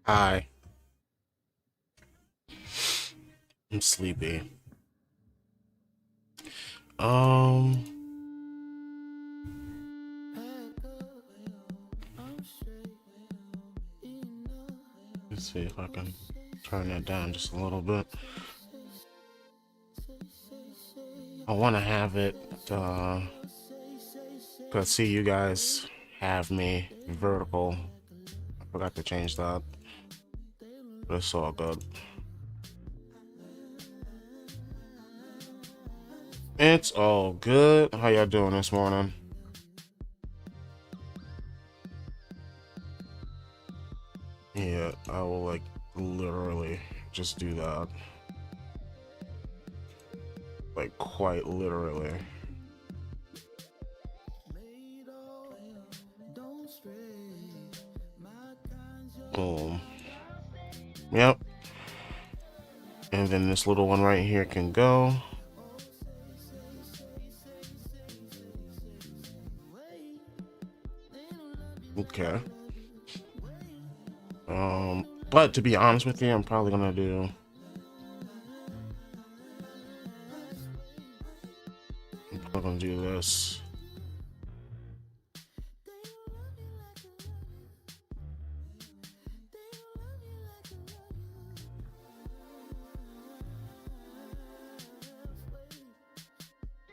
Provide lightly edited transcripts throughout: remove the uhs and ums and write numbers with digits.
Hi, I'm sleepy. Um, let's see if I can turn that down just a little bit. I want to have it, cause see you guys have me vertical. I forgot to change that, but it's all good. It's all good. How y'all doing this morning? Yeah, I will like literally just do that. Like quite literally. Boom. Yep. And then this little one right here can go. Okay. But to be honest with you, I'm probably gonna do. I'm probably gonna do this.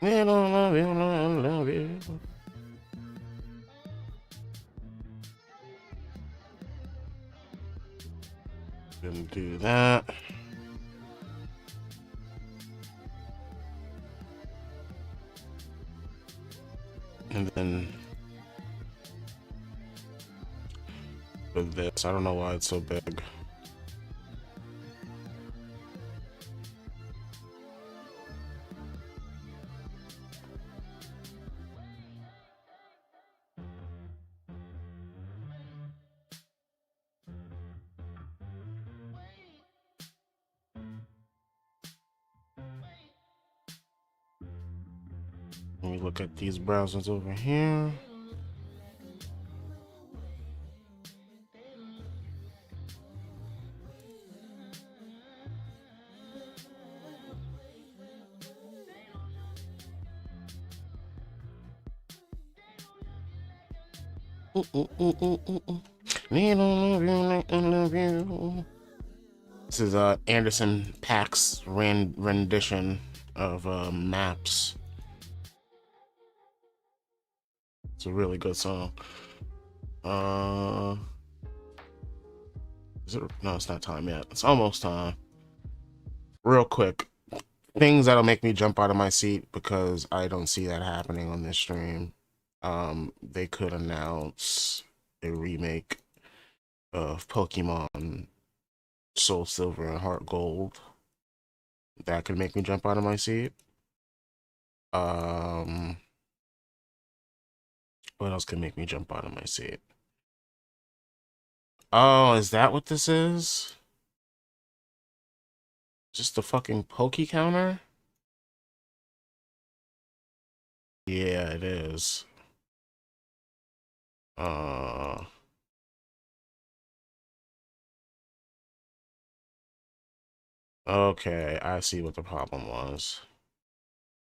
I don't love you, I love you. Gonna do that. And then with this, I don't know why it's so big. Let me look at these browsers over here. This is Anderson .Paak's rendition of Maps. It's a really good song. Is it? No, it's not time yet. It's almost time. Real quick, things that'll make me jump out of my seat because I don't see that happening on this stream. They could announce a remake of Pokemon Soul Silver and Heart Gold. That could make me jump out of my seat. What else could make me jump out of my seat? Oh, is that what this is? Just the fucking Poke counter? Yeah, it is. Uh, okay, I see what the problem was.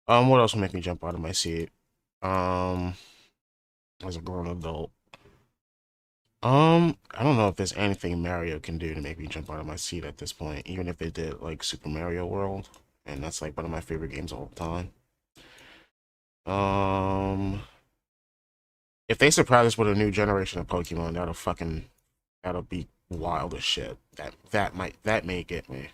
What else will make me jump out of my seat? Um, as a grown adult. I don't know if there's anything Mario can do to make me jump out of my seat at this point, even if they did like Super Mario World, and that's like one of my favorite games of all time. Um, if they surprise us with a new generation of Pokemon, that'll be wild as shit. That may get me.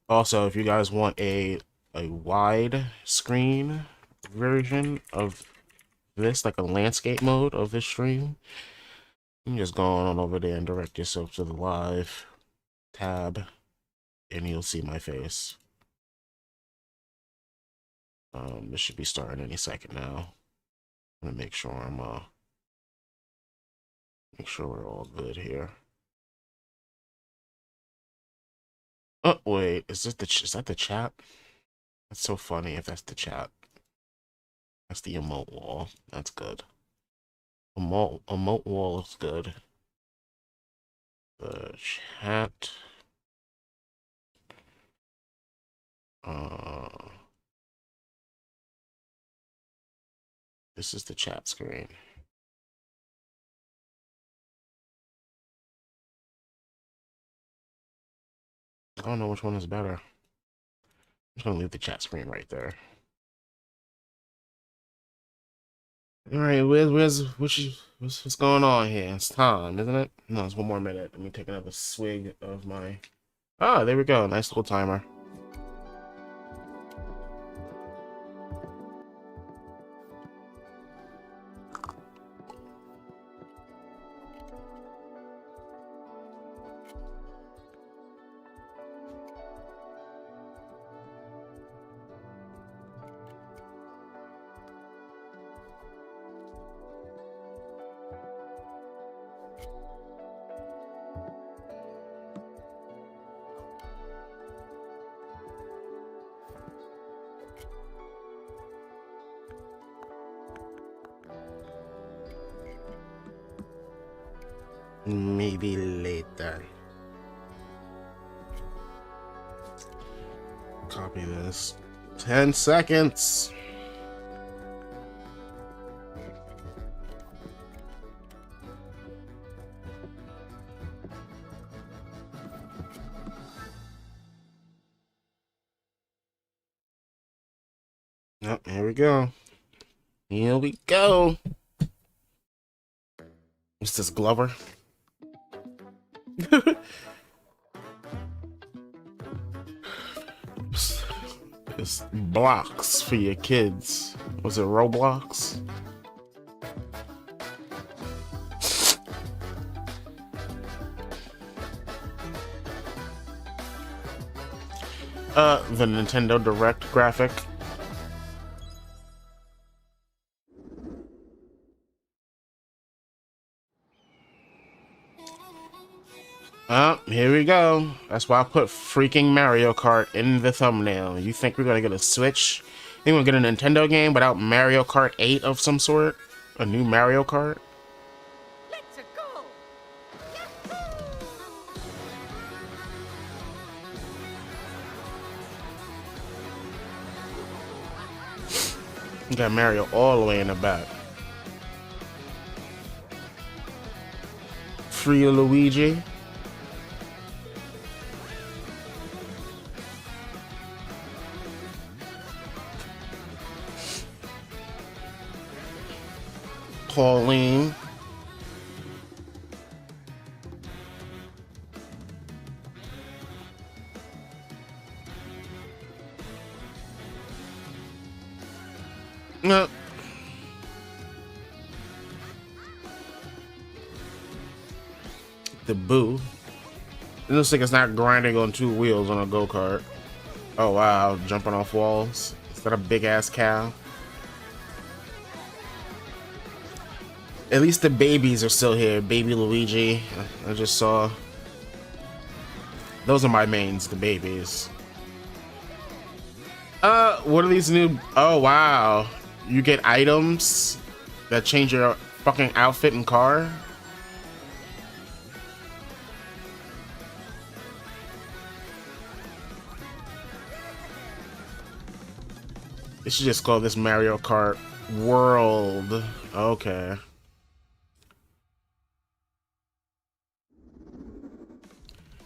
Also, if you guys want a wide screen version of this, like a landscape mode of this stream, you can just go on over there and direct yourself to the live tab, and you'll see my face. This should be starting any second now. I'm gonna make sure make sure we're all good here. Oh wait, is that the chat? That's so funny if that's the chat. That's the emote wall. That's good. Emote wall is good. The chat. Uh, this is the chat screen. I don't know which one is better. I'm just gonna leave the chat screen right there. All right, what's going on here? It's time, isn't it? No, it's 1 more minute. Let me take another swig of my. Ah, there we go. Nice little timer. Maybe later. Copy this. 10 seconds. Yep, here we go. Here we go. What's this, Glover? It's blocks for your kids. Was it Roblox? The Nintendo Direct graphic. Here we go. That's why I put freaking Mario Kart in the thumbnail. You think we're gonna get a Switch? Think we're gonna get a Nintendo game without Mario Kart 8 of some sort? A new Mario Kart? Let's go. You got Mario all the way in the back. Free Luigi. Pauline. No. The Boo. It looks like it's not grinding on 2 wheels on a go-kart. Oh wow, jumping off walls. Is that a big ass cow? At least the babies are still here. Baby Luigi, I just saw. Those are my mains, the babies. What are these new? Oh wow, you get items that change your fucking outfit and car. They should just call this Mario Kart World. Okay.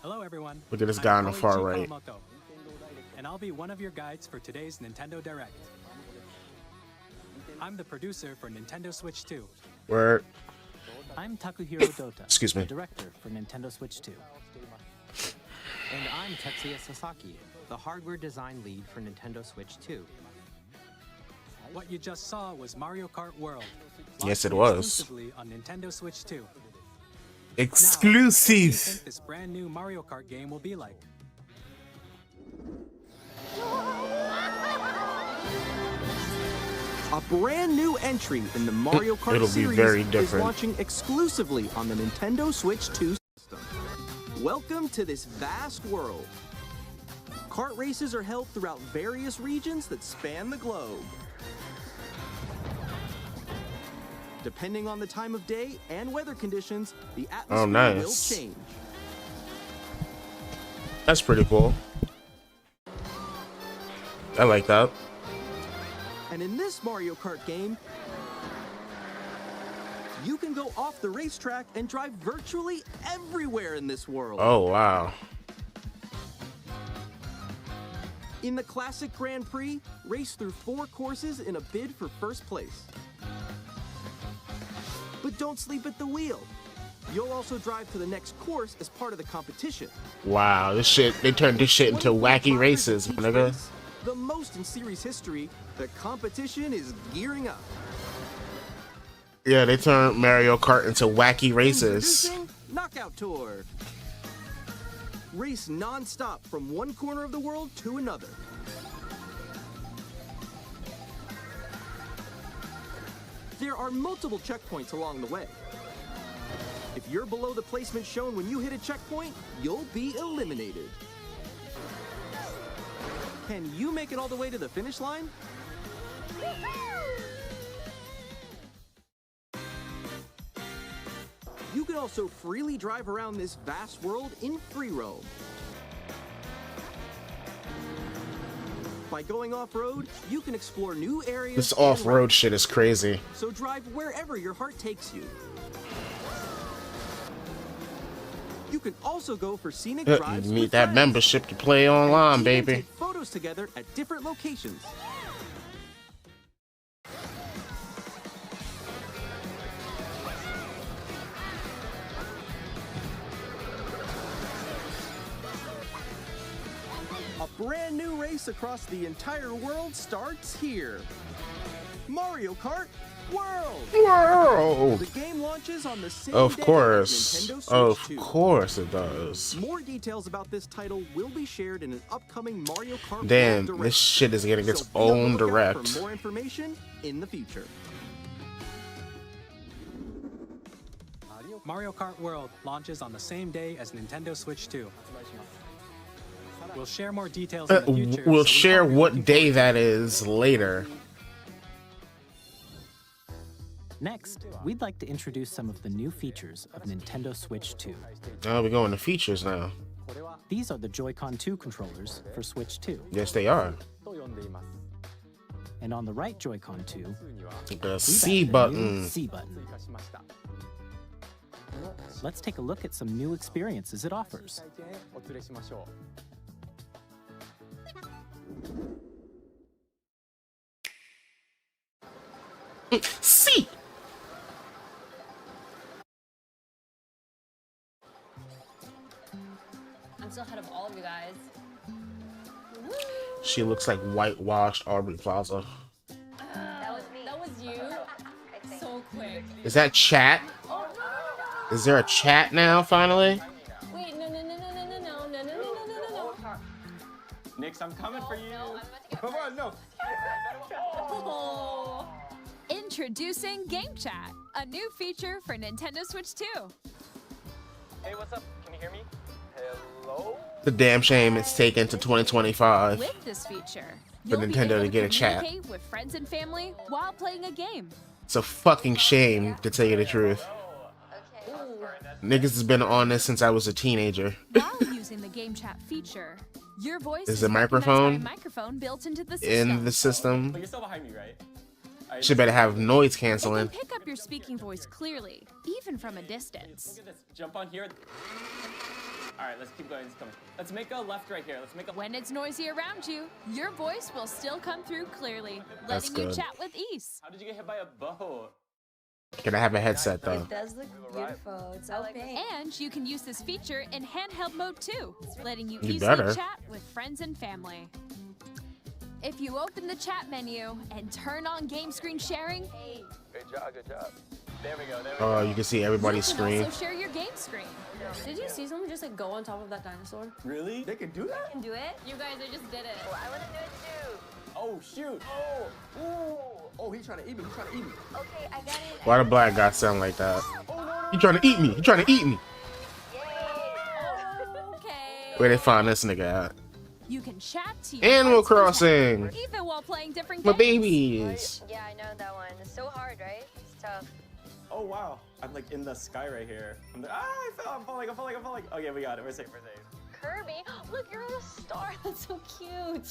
Hello everyone. Look at this guy on the I'm far Koichi right. Kawamoto, and I'll be one of your guides for today's Nintendo Direct. I'm the producer for Nintendo Switch 2. Word. I'm Takuhiro Dota, Excuse me. the director for Nintendo Switch 2. And I'm Tetsuya Sasaki, the hardware design lead for Nintendo Switch 2. What you just saw was Mario Kart World. Yes, it launching was. Exclusively on Nintendo Switch 2. Now, what do you Exclusive. think this brand new Mario Kart game will be like? A brand new entry in the Mario Kart It'll be series very is different. launching exclusively on the Nintendo Switch 2 system. Welcome to this vast world. Kart races are held throughout various regions that span the globe. Depending on the time of day and weather conditions, the atmosphere nice. will change. That's pretty cool. I like that. And in this Mario Kart game, you can go off the racetrack and drive virtually everywhere in this world. Oh wow. In the classic Grand Prix, race through 4 courses in a bid for first place. But don't sleep at the wheel. You'll also drive to the next course as part of the competition. Wow, this shit, they turned this shit into 24 wacky drivers races, in my each nigga. race, the most in series history. The competition is gearing up. Yeah, they turned Mario Kart into wacky races. Introducing Knockout Tour. Race non-stop from one corner of the world to another. There are multiple checkpoints along the way. If you're below the placement shown when you hit a checkpoint, you'll be eliminated. Can you make it all the way to the finish line? You can also freely drive around this vast world in free roam. By going off-road, you can explore new areas. This and off-road routes. shit is crazy. So drive wherever your heart takes you. You can also go for scenic You drives need with that friends. membership to play online, Even baby. take photos together at different locations. A brand new race across the entire world starts here. Mario Kart World. Whoa! The game launches on the same Of day as course. Nintendo Switch Of 2. course it does. More details about this title will be shared in an upcoming Mario Kart Damn, World Direct. this shit is getting its So be on the own lookout direct. For more information in the future. Mario Kart World launches on the same day as Nintendo Switch 2. We'll share more details in the future. We'll so we share hope you're what looking day forward that is later. Next, we'd like to introduce some of the new features of Nintendo Switch 2. Oh, we're going to features now. These are the Joy-Con 2 controllers for Switch 2. Yes, they are. And on the right Joy-Con 2, The we've C added a new button. C button. Let's take a look at some new experiences it offers. C. I'm still ahead of all of you guys. She looks like whitewashed Aubrey Plaza. That was me. That was you. So quick. Is that chat? Is there a chat now, finally? Wait, no, no, no, no, no, no, no, no, no, no, no, no, no. Nix, I'm coming for you. No, I'm about to get Come on, no. Oh. Introducing Game Chat. A new feature for Nintendo Switch 2. Hey, what's up? Can you hear me? Hello? The damn shame it's taken to 2025 With this feature, for you'll be Nintendo able to get a chat. communicate with friends and family while playing a game. It's a fucking shame, to tell you the truth. Niggas has been on this since I was a teenager. While using the game chat feature, your voice Is is the recognized by microphone a microphone built into the system. In the system, But you're still behind me, right? Alright, should better have noise It can canceling. pick up your speaking voice clearly, even from a distance. Look at this. Jump on here. Alright, let's keep going. It's coming. Let's make a left right here. Let's make a. When it's noisy around you, your voice will still come through clearly, That's letting you good. chat with ease. How did you get hit by a boat? Can I have a headset though? It does look beautiful. It's so big. And you can use this feature in handheld mode too, letting you You easily better. chat with friends and family. If you open the chat menu and turn on game screen sharing, Good job, good job. There we go, there we go. Oh, you can see everybody's you can screen. also share your game screen. Did you see someone just like go on top of that dinosaur? Really? They can do that? Can do it? You guys, I just did it. I want to do it too. Oh, shoot. Oh. Ooh. Oh, he's trying to eat me. He's trying to eat me. Okay, I got it. Why the black guy sound like that? He trying to eat me. He trying to eat me. Okay. Where they find this nigga at? You can chat to your Animal friends from Crossing. chat, even while playing different My games. babies. Yeah, I know that one. It's so hard, right? It's tough. Oh, wow. I'm like in the sky right here. I'm like, I fell. I'm falling. Okay, we got it. We're safe. We're safe. Kirby, look, you're on a star. That's so cute.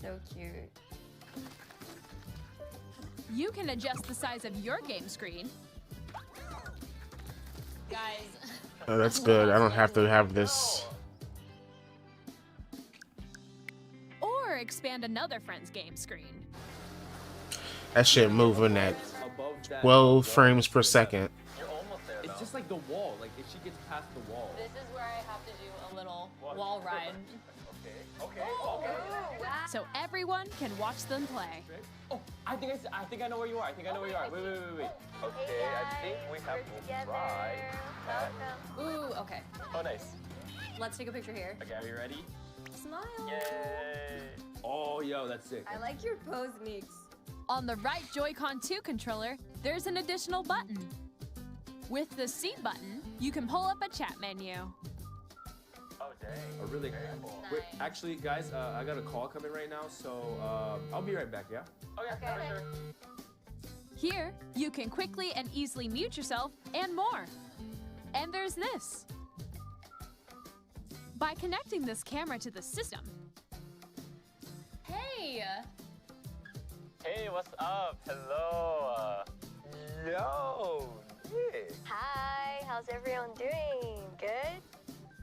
So cute. You can adjust the size of your game screen. Guys. Oh, that's good. I don't have to have this. Or expand another friend's game screen. That shit moving at Above that. 12 frames per second. You're almost there, It's though. just like the wall. Like if she gets past the wall. This is where I have to do a little wall ride. Okay. So everyone can watch them play. Oh, I think I know where you are. I think I know where you are. Wait. Okay, I think we have to try. Ooh, okay. Oh, nice. Let's take a picture here. Okay, are you ready? Smile. Yay. Oh, yo, that's sick. I like your pose, Meeks. On the right Joy-Con 2 controller, there's an additional button. With the C button, you can pull up a chat menu. Oh, dang. A really Wait, actually, guys, I got a call coming right now, so I'll be right back. Yeah. Okay, for sure. Here, you can quickly and easily mute yourself and more. And there's this. By connecting this camera to the system. Hey! Hey, what's up? Hello. Yo, Nick. Hi, how's everyone doing? Good?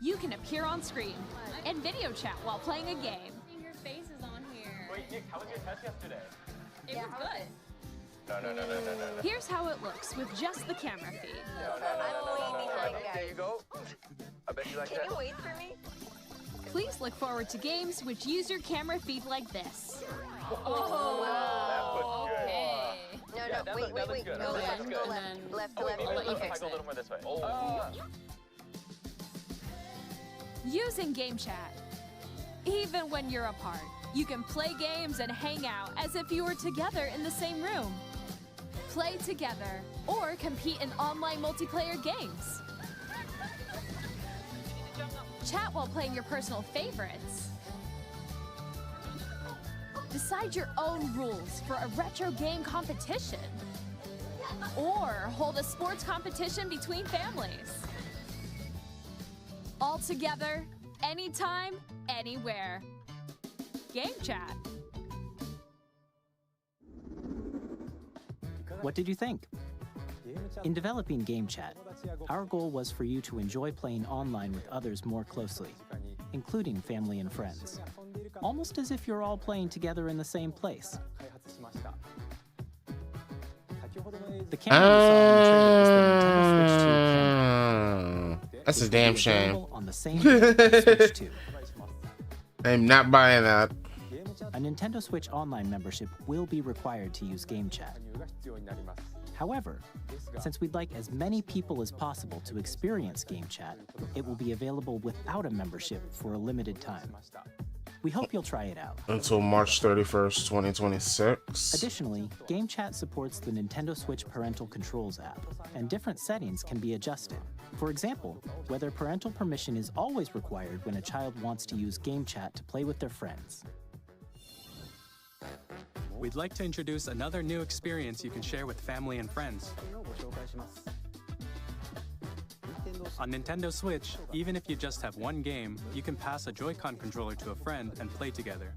You can appear on screen and video chat while playing a game. Your face is on here. Wait, Nick, how was your test yesterday? It was good. No. Here's how it looks with just the camera feed. I'm way behind, There guys. you go. I bet you like Can that. you wait for me? Please look forward to games which use your camera feed like this. That was good. No, Yeah, no, that wait, looks wait. good. Go That left, looks go good. left. Left, Oh, wait, left. maybe Okay. if I go a little more this way. Using Game Chat. Even when you're apart, you can play games and hang out as if you were together in the same room. Play together or compete in online multiplayer games. Chat while playing your personal favorites. Decide your own rules for a retro game competition. Or hold a sports competition between families. All together, anytime, anywhere. Game Chat. What did you think? In developing Game Chat, our goal was for you to enjoy playing online with others more closely, including family and friends, almost as if you're all playing together in the same place. The camera you saw in the trailer is the Nintendo Switch 2 camera. That's a which will damn be shame. available on the same day as Switch 2. I'm not buying that. A Nintendo Switch Online membership will be required to use Game Chat. However, since we'd like as many people as possible to experience Game Chat, it will be available without a membership for a limited time. We hope you'll try it out. Until March 31st, 2026. Additionally, Game Chat supports the Nintendo Switch Parental Controls app, and different settings can be adjusted. For example, whether parental permission is always required when a child wants to use Game Chat to play with their friends. We'd like to introduce another new experience you can share with family and friends. On Nintendo Switch, even if you just have one game, you can pass a Joy-Con controller to a friend and play together.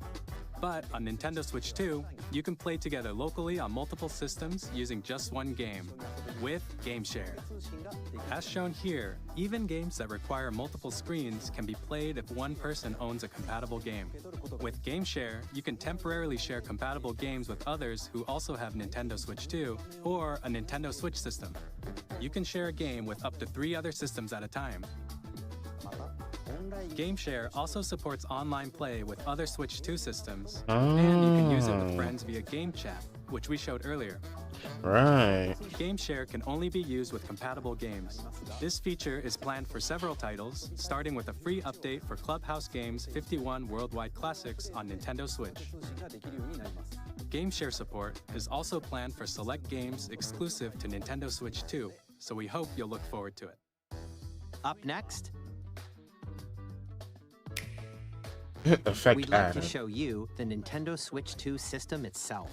But on Nintendo Switch 2, you can play together locally on multiple systems using just one game, with GameShare. As shown here, even games that require multiple screens can be played if one person owns a compatible game. With GameShare, you can temporarily share compatible games with others who also have Nintendo Switch 2 or a Nintendo Switch system. You can share a game with up to 3 other systems at a time. GameShare also supports online play with other Switch 2 systems, and you can use it with friends via Game Chat, which we showed earlier. Right. GameShare can only be used with compatible games. This feature is planned for several titles, starting with a free update for Clubhouse Games 51 Worldwide Classics on Nintendo Switch. GameShare support is also planned for select games exclusive to Nintendo Switch 2, so we hope you'll look forward to it. Up next, Effect we'd like to added. show you the Nintendo Switch 2 system itself.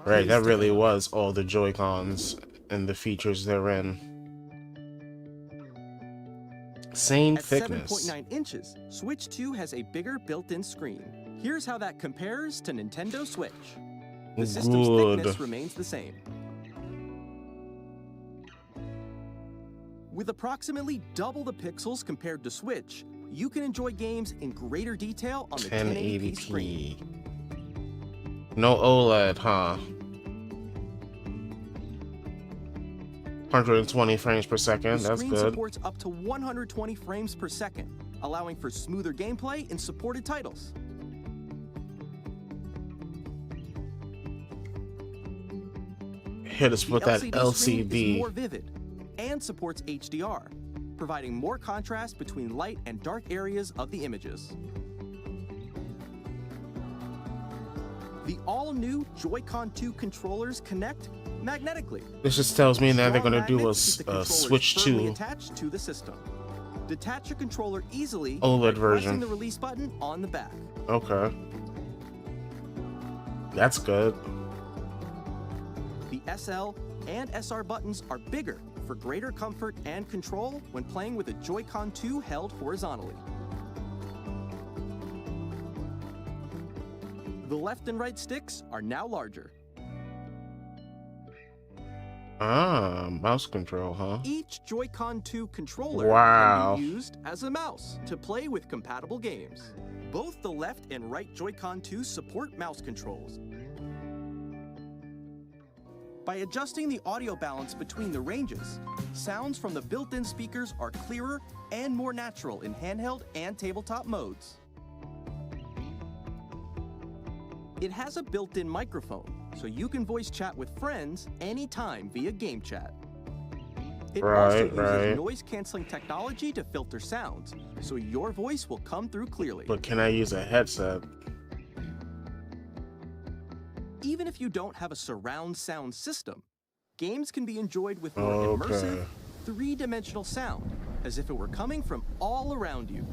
Right, that really was all the Joy-Cons and the features therein. Same At thickness. 7.9 inches, Switch 2 has a bigger built-in screen. Here's how that compares to Nintendo Switch. The system's Good. thickness remains the same. With approximately double the pixels compared to Switch, you can enjoy games in greater detail on the 1080p screen. 1080p. No OLED, huh? 120 frames per second, The that's screen good. supports up to 120 frames per second, allowing for smoother gameplay in supported titles. Hit us with that Screen LCD. is more vivid and supports HDR, providing more contrast between light and dark areas of the images. The all-new Joy-Con 2 controllers connect magnetically. This just tells me now they're Strong gonna do a magnets keep the controllers Switch firmly 2 attached to the system. Detach your controller easily OLED by version. pressing the release button on the back. Okay. That's good. The SL and SR buttons are bigger for greater comfort and control when playing with a Joy-Con 2 held horizontally. The left and right sticks are now larger. Ah, mouse control, huh? Each Joy-Con 2 controller Wow. can be used as a mouse to play with compatible games. Both the left and right Joy-Con 2 support mouse controls. By adjusting the audio balance between the ranges, sounds from the built-in speakers are clearer and more natural in handheld and tabletop modes. It has a built-in microphone, so you can voice chat with friends anytime via Game Chat. It also uses noise-canceling technology to filter sounds, so your voice will come through clearly. But can I use a headset? Even if you don't have a surround sound system, games can be enjoyed with more immersive, three-dimensional sound, as if it were coming from all around you.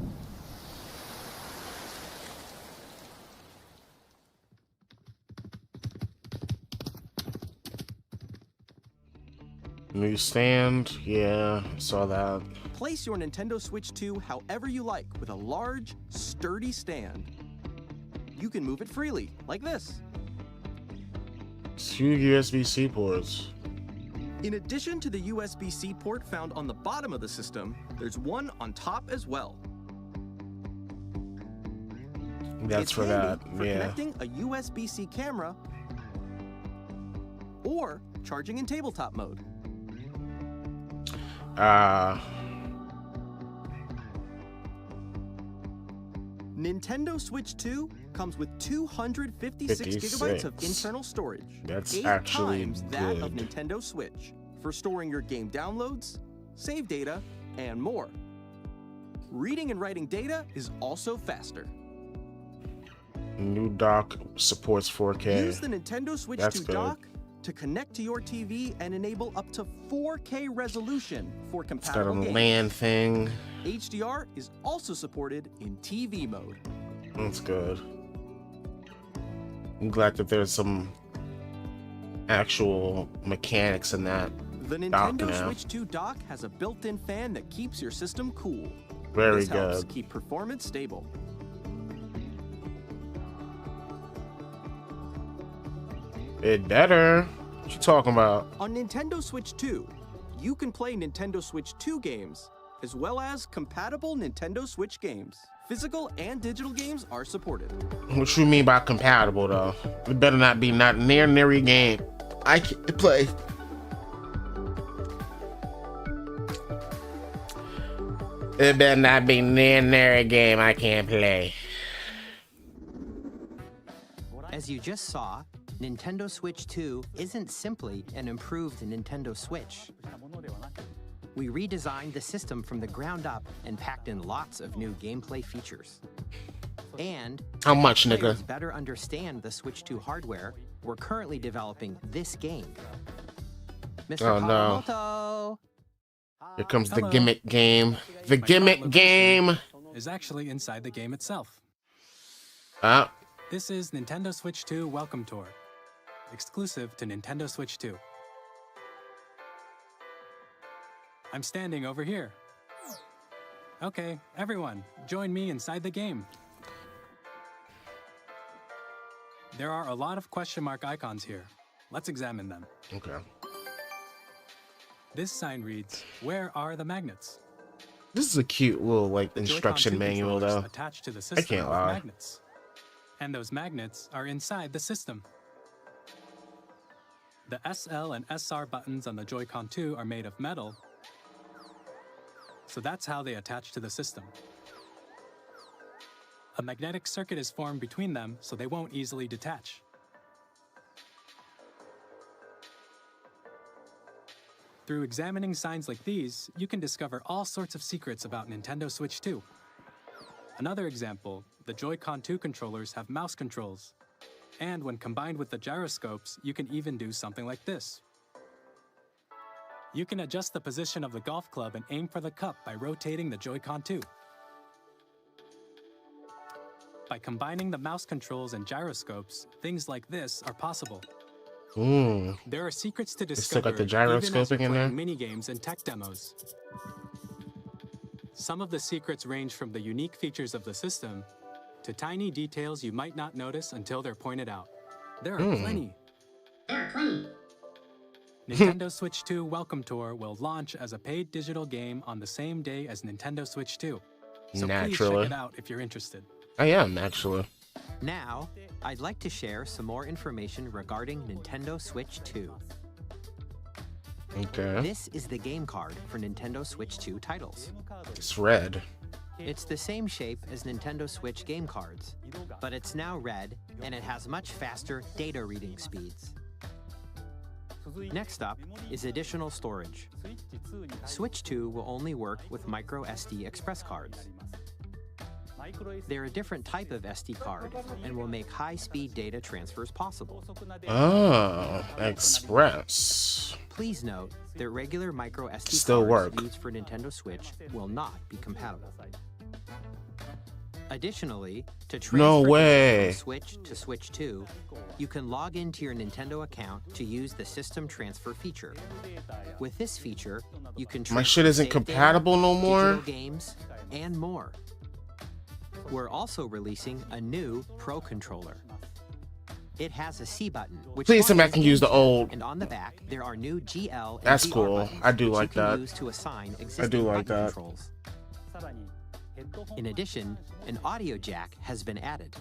New stand, yeah, saw that. Place your Nintendo Switch 2 however you like with a large, sturdy stand. You can move it freely, like this. 2 USB-C ports. In addition to the USB-C port found on the bottom of the system, there's one on top as well. That's It's for handy that, for yeah. connecting a USB-C camera or charging in tabletop mode. Nintendo Switch 2 comes with 256 gigabytes of 56. internal storage. That's 8 actually times that of good. Nintendo Switch for storing your game downloads, save data, and more. Reading and writing data is also faster. New dock supports 4K. Use the Nintendo Switch That's 2 good. dock to connect to your TV and enable up to 4K resolution for It's got a compatible games. LAN thing. HDR is also supported in TV mode. That's good. I'm glad that there's some actual mechanics in that. The Dock Nintendo now. Switch 2 dock has a built-in fan that keeps your system cool. Very This helps good. keep performance stable. It better. What you talking about? On Nintendo Switch 2, you can play Nintendo Switch 2 games, as well as compatible Nintendo Switch games. Physical and digital games are supported. What you mean by compatible though? It better not be not near a game I can play. It better not be near a game I can't play. As you just saw, Nintendo Switch 2 isn't simply an improved Nintendo Switch. We redesigned the system from the ground up and packed in lots of new gameplay features. And How much, to help nigga? players better understand the Switch 2 hardware, we're currently developing this game. Mr. Oh, no. Kawamoto! Here comes the Hello. gimmick game. The My gimmick current game. location is actually inside the game itself. Ah, This is Nintendo Switch 2 Welcome Tour, exclusive to Nintendo Switch 2. I'm standing over here. Okay, everyone, join me inside the game. There are a lot of question mark icons here. Let's examine them. okay. This sign reads, "Where are the magnets?" This is a cute little like Joy-Con instruction 2 manual controllers though. attached to the system can't are lie. magnets. And those magnets are inside the system. The SL and SR buttons on the Joy-Con 2 are made of metal, so that's how they attach to the system. A magnetic circuit is formed between them, so they won't easily detach. Through examining signs like these, you can discover all sorts of secrets about Nintendo Switch 2. Another example, the Joy-Con 2 controllers have mouse controls. And when combined with the gyroscopes, you can even do something like this. You can adjust the position of the golf club and aim for the cup by rotating the Joy-Con 2. By combining the mouse controls and gyroscopes, things like this are possible. There are secrets to still got discover the even as gyroscoping you're in there? playing mini-games and tech demos. Some of the secrets range from the unique features of the system to tiny details you might not notice until they're pointed out. There are plenty. Nintendo Switch 2 Welcome Tour will launch as a paid digital game on the same day as Nintendo Switch 2. So please Naturally. check it out if you're interested. I am actually. Now, I'd like to share some more information regarding Nintendo Switch 2. Okay. This is the game card for Nintendo Switch 2 titles. It's red. It's the same shape as Nintendo Switch game cards, but it's now red and it has much faster data reading speeds. Next up is additional storage. Switch 2 will only work with micro SD express cards. They're a different type of SD card and will make high-speed data transfers possible. Oh, express. Please note that regular micro SD Still cards work. used for Nintendo Switch will not be compatible. Additionally, to transfer No data way. from Switch to Switch 2, you can log into your Nintendo account to use the System Transfer feature. With this feature, you can My transfer shit isn't save data, compatible no more? digital games, and more. We're also releasing a new Pro Controller. It has a C button, which Please come back launches and use the GameCube, old. And on the back, there are new GL and That's GR cool. buttons, I do which like you can that. use to assign existing like button that. controls. In addition, an audio jack has been added.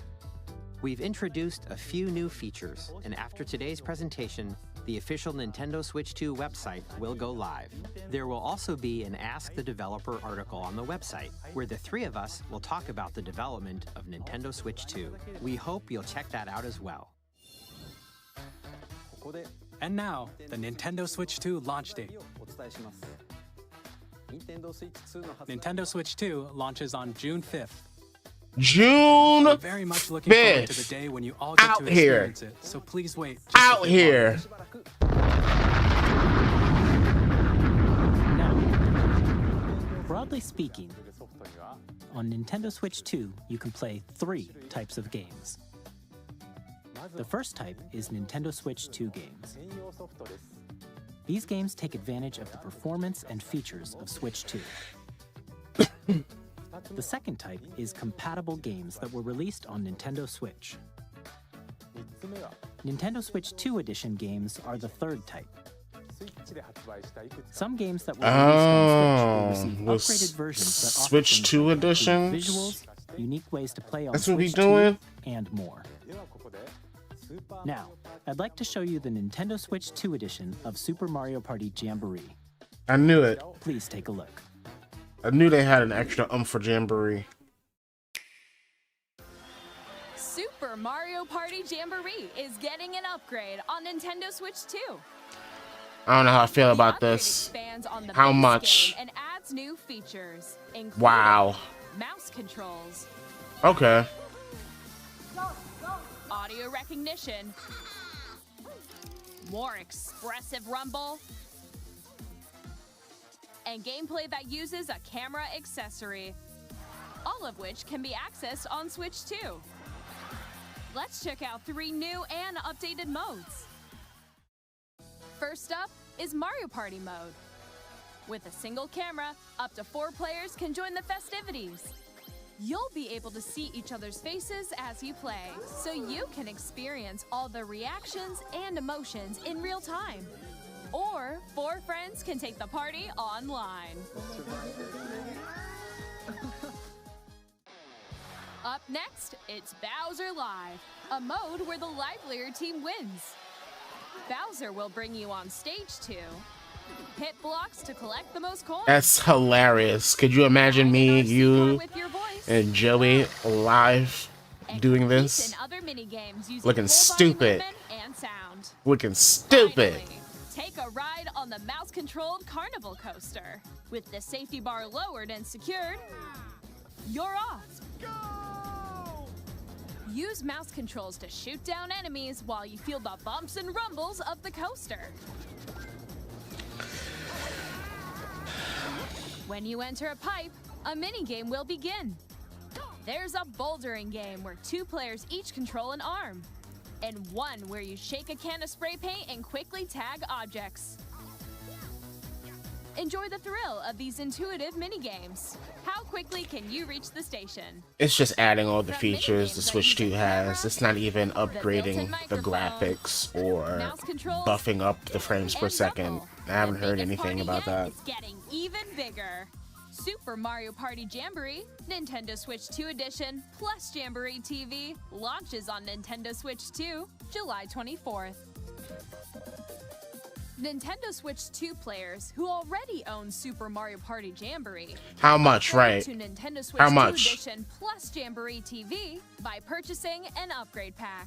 We've introduced a few new features, and after today's presentation, the official Nintendo Switch 2 website will go live. There will also be an Ask the Developer article on the website, where the three of us will talk about the development of Nintendo Switch 2. We hope you'll check that out as well. And now, the Nintendo Switch 2 launch date. Nintendo Switch 2 launches on June 5th. June We're very much looking forward to the 5th. day when you all get Out to here. experience it. So please wait. just a Out bit here. Now, broadly speaking, on Nintendo Switch 2, you can play 3 types of games. The first type is Nintendo Switch 2 games. These games take advantage of the performance and features of Switch 2. The second type is compatible games that were released on Nintendo Switch. Nintendo Switch 2 Edition games are the third type. Some games that were released on Switch will was receive upgraded versions that offer Switch things 2 like improved editions? visuals, unique ways to play on That's what we Switch 2, doing? and more. Now, I'd like to show you the Nintendo Switch 2 edition of Super Mario Party Jamboree. I knew it. Please take a look. I knew they had an extra for Jamboree. Super Mario Party Jamboree is getting an upgrade on Nintendo Switch 2. I don't know how I feel The about upgrade this. expands on the How base much? game and adds new features, including Wow. mouse controls, Okay. audio recognition, more expressive rumble, and gameplay that uses a camera accessory, all of which can be accessed on Switch 2. Let's check out 3 new and updated modes. First up is Mario Party mode. With a single camera, up to 4 players can join the festivities. You'll be able to see each other's faces as you play, so you can experience all the reactions and emotions in real time. Or 4 friends can take the party online. Up next, it's Bowser Live, a mode where the livelier team wins. Bowser will bring you on stage 2. Hit blocks to collect the most coins. That's hilarious. Could you imagine me, Activate RC you, car with your voice. and Joey live And doing compete this? in other mini-games using Looking full body stupid. movement and sound. Looking stupid. Finally, take a ride on the mouse-controlled carnival coaster. With the safety bar lowered and secured, you're off. Use mouse controls to shoot down enemies while you feel the bumps and rumbles of the coaster. When you enter a pipe, a mini-game will begin. There's a bouldering game where 2 players each control an arm, and one where you shake a can of spray paint and quickly tag objects. Enjoy the thrill of these intuitive mini-games. How quickly can you reach the station? It's just adding all the From features mini-games the that Switch use 2 a has. camera, It's not even upgrading built-in the microphone, graphics or mouse controls, buffing up the frames per and second. rumble. I haven't The heard biggest anything party about yet that. is getting even bigger. Super Mario Party Jamboree, Nintendo Switch 2 Edition, plus Jamboree TV launches on Nintendo Switch 2, July 24th. Nintendo Switch 2 players who already own Super Mario Party Jamboree How much, upgrade right? to Nintendo Switch How 2 much? Edition plus Jamboree TV by purchasing an upgrade pack.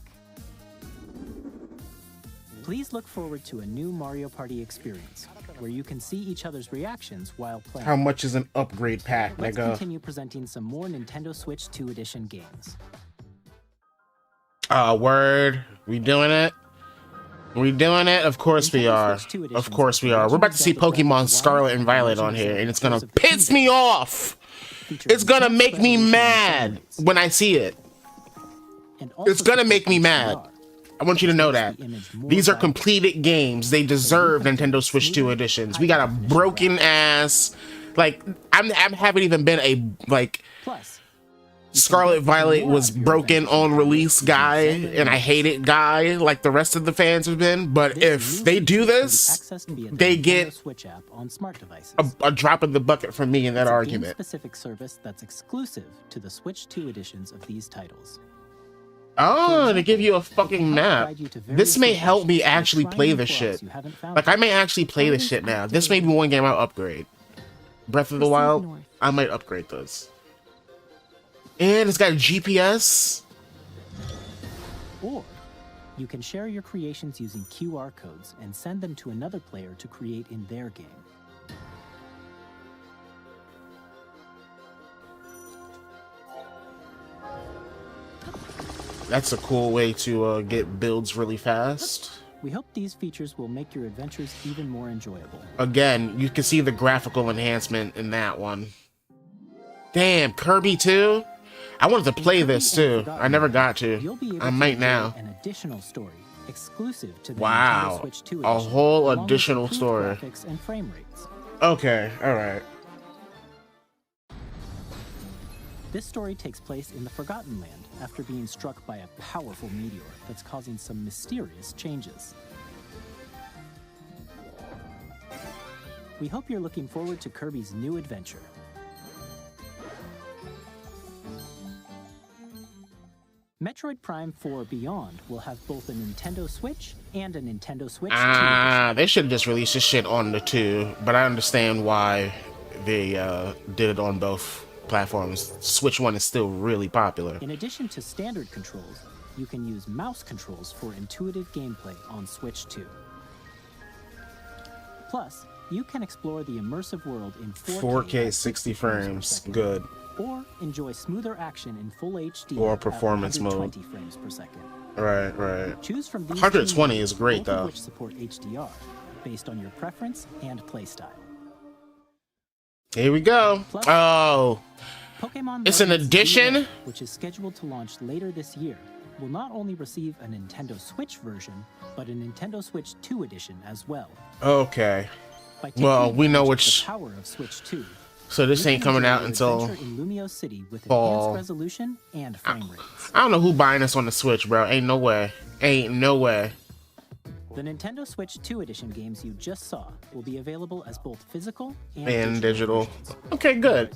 Please look forward to a new Mario Party experience, where you can see each other's reactions while playing. How much is an upgrade pack, Let's nigga? continue presenting some more Nintendo Switch 2 Edition games. Word. We doing it? We doing it? Of course we Nintendo are. Switch 2 Of editions course we of are. We're about to see Legend of Zelda Breath Pokemon of the Scarlet Wild and Violet and on here, and it's gonna Tears of the piss Kingdom. me off. Featuring It's gonna deep make me resolution mad graphics, when I see it. and also It's gonna make me supports mad. VR. I want you to know Makes that. the image more These are vibrant. completed games. They deserve Nintendo Switch 2 editions. We got a broken ass. Like, I haven't even been a, like, Plus, Scarlet Violet was broken on release guy, and I hate it guy, like the rest of the fans have been. But this if new they feature do can be this, accessed via the they Nintendo get Switch app on smart devices. a drop in the bucket from me in that It's a argument. game-specific service that's exclusive to the Switch 2 editions of these titles. Oh, to give you a fucking map. Guide you to various This may help me locations and actually try play new this flaws shit. you haven't found Like, I yet. may actually play this shit now. This may be one game I'll upgrade. Breath of the Proceed Wild, north. I might upgrade this. And it's got a GPS. Or you can share your creations using QR codes and send them to another player to create in their game. That's a cool way to get builds really fast. We hope these features will make your adventures even more enjoyable. Again, you can see the graphical enhancement in that one. Damn, Kirby too? I wanted to play this too. I never got to. I might now. An additional story exclusive to the Wow. Nintendo Switch 2 A edition, whole along with additional improved story. graphics and frame rates. Okay, alright. This story takes place in the Forgotten Land after being struck by a powerful meteor that's causing some mysterious changes. We hope you're looking forward to Kirby's new adventure. Metroid Prime 4 Beyond will have both a Nintendo Switch and a Nintendo Switch 2 edition. They should have just released this shit on the 2, but I understand why they did it on both platforms. Switch 1 is still really popular. In addition to standard controls, you can use mouse controls for intuitive gameplay on Switch 2. Plus, you can explore the immersive world in 4K 60 frames, good. Or enjoy smoother action in full HD Or at performance mode. 120 frames per second. Right. Choose from these 120 two is great, both of though. which support HDR based on your preference and playstyle. Here we go. Plus, Oh, Pokemon it's an Legends edition? Zero, which is scheduled to launch later this year, will not only receive a Nintendo Switch version, but a Nintendo Switch 2 edition as well. okay. By taking Well, we know advantage of which. the power of Switch 2. So this you ain't can coming enjoy out your until adventure in Lumio City with fall. enhanced resolution and frame rates. I don't know who buying this on the Switch, bro. Ain't no way. Ain't no way. The Nintendo Switch 2 edition games you just saw will be available as both physical And digital. versions. Okay, good.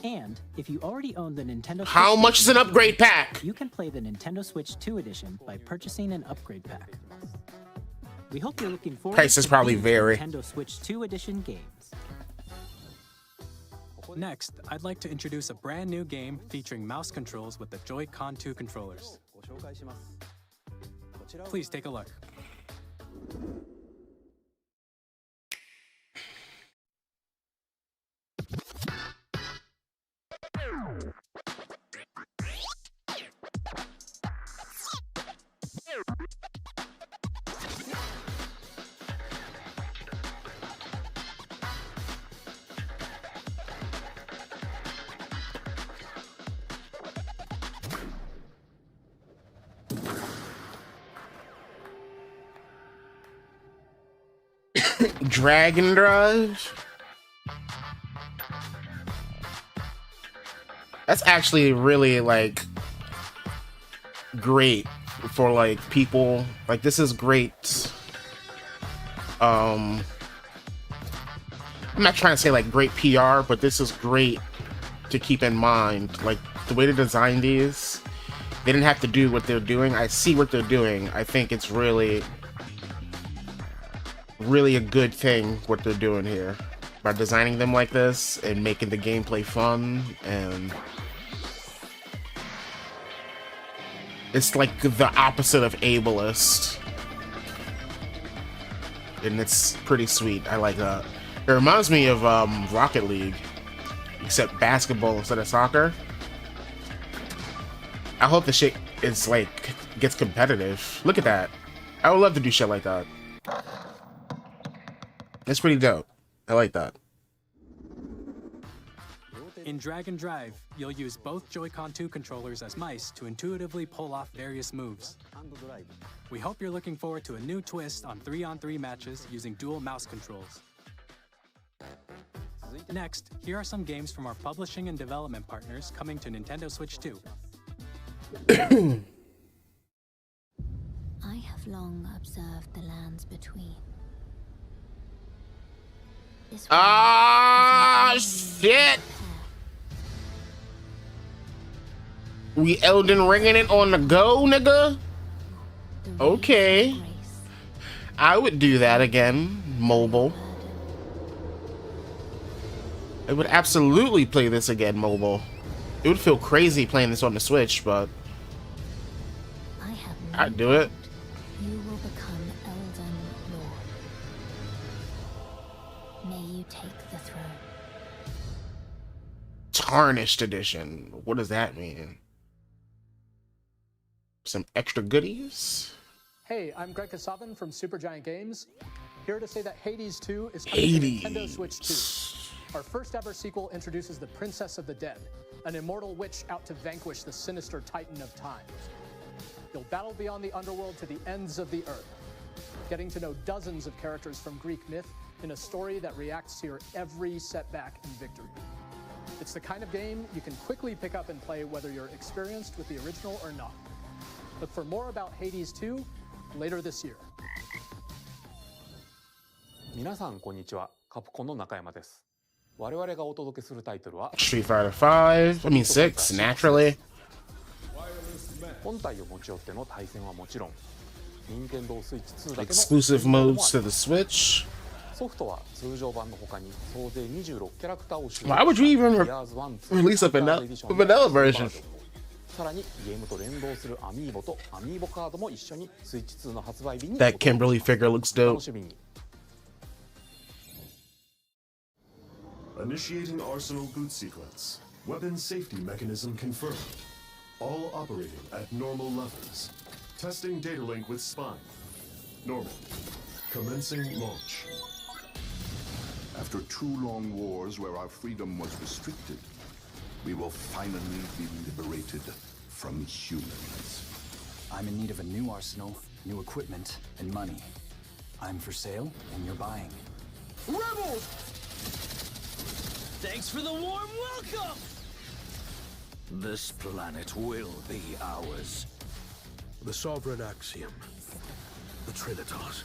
And if you already own the Nintendo How Switch much is an edition, upgrade pack? you can play the Nintendo Switch 2 edition by purchasing an upgrade pack. We hope you're looking forward Prices to probably these vary. Nintendo Switch 2 edition games. Next, I'd like to introduce a brand new game featuring mouse controls with the Joy-Con 2 controllers. Please take a look. Dragon Drive? That's actually really, like, great for, like, people. Like, this is great. I'm not trying to say, like, great PR, but this is great to keep in mind. Like, the way they designed these, they didn't have to do what they're doing. I see what they're doing. I think it's really a good thing what they're doing here by designing them like this and making the gameplay fun, and it's like the opposite of ableist, and it's pretty sweet. I like that. It reminds me of Rocket League, except basketball instead of soccer. I hope the shit is like gets competitive. Look at that. I would love to do shit like that. It's pretty dope. I like that. In Dragon Drive, you'll use both Joy-Con 2 controllers as mice to intuitively pull off various moves. We hope you're looking forward to a new twist on 3-on-3 matches using dual mouse controls. Next, here are some games from our publishing and development partners coming to Nintendo Switch 2. I have long observed the lands between. This Ah, shit! We Elden Ringing it on the go, nigga? Okay. I would do that again, mobile. I would absolutely play this again, mobile. It would feel crazy playing this on the Switch, but I'd do it. You will become Elden Lord. May you take the throne. Tarnished edition. What does that mean? some extra goodies. Hey, I'm Greg Kasavin from Supergiant Games. Here to say that Hades 2 is coming to Nintendo Switch 2. Our first ever sequel introduces the Princess of the Dead, an immortal witch out to vanquish the sinister Titan of Time. You'll battle beyond the underworld to the ends of the earth, getting to know dozens of characters from Greek myth in a story that reacts to your every setback and victory. It's the kind of game you can quickly pick up and play whether you're experienced with the original or not. Look for more about Hades 2 later this year. 皆さんこんにちは。カプコンの中山です。我々がお届けするタイトルは Street Fighter 5, I mean 6, naturally. 本体を持ち寄っての対戦はもちろん、任天堂スイッチ2だけの Exclusive modes to the Switch. ソフトは通常版の他に総勢26キャラクターを収録 Why would you even Gears 1 release a vanilla version? さらにゲームと連動するアミーボとアミーボカードも一緒にスイッチ2の発売日に That Kimberly figure looks お dope. 楽しみに。Initiating Arsenal boot sequence. Weapon safety mechanism confirmed. All operating at normal levels. Testing data link with spine. Normal. Commencing launch. After 2 long wars where our freedom was restricted, we will finally be liberated from humans. I'm in need of a new arsenal, new equipment, and money. I'm for sale, and you're buying. Rebels! Thanks for the warm welcome! This planet will be ours. The Sovereign Axiom, the Trinitas,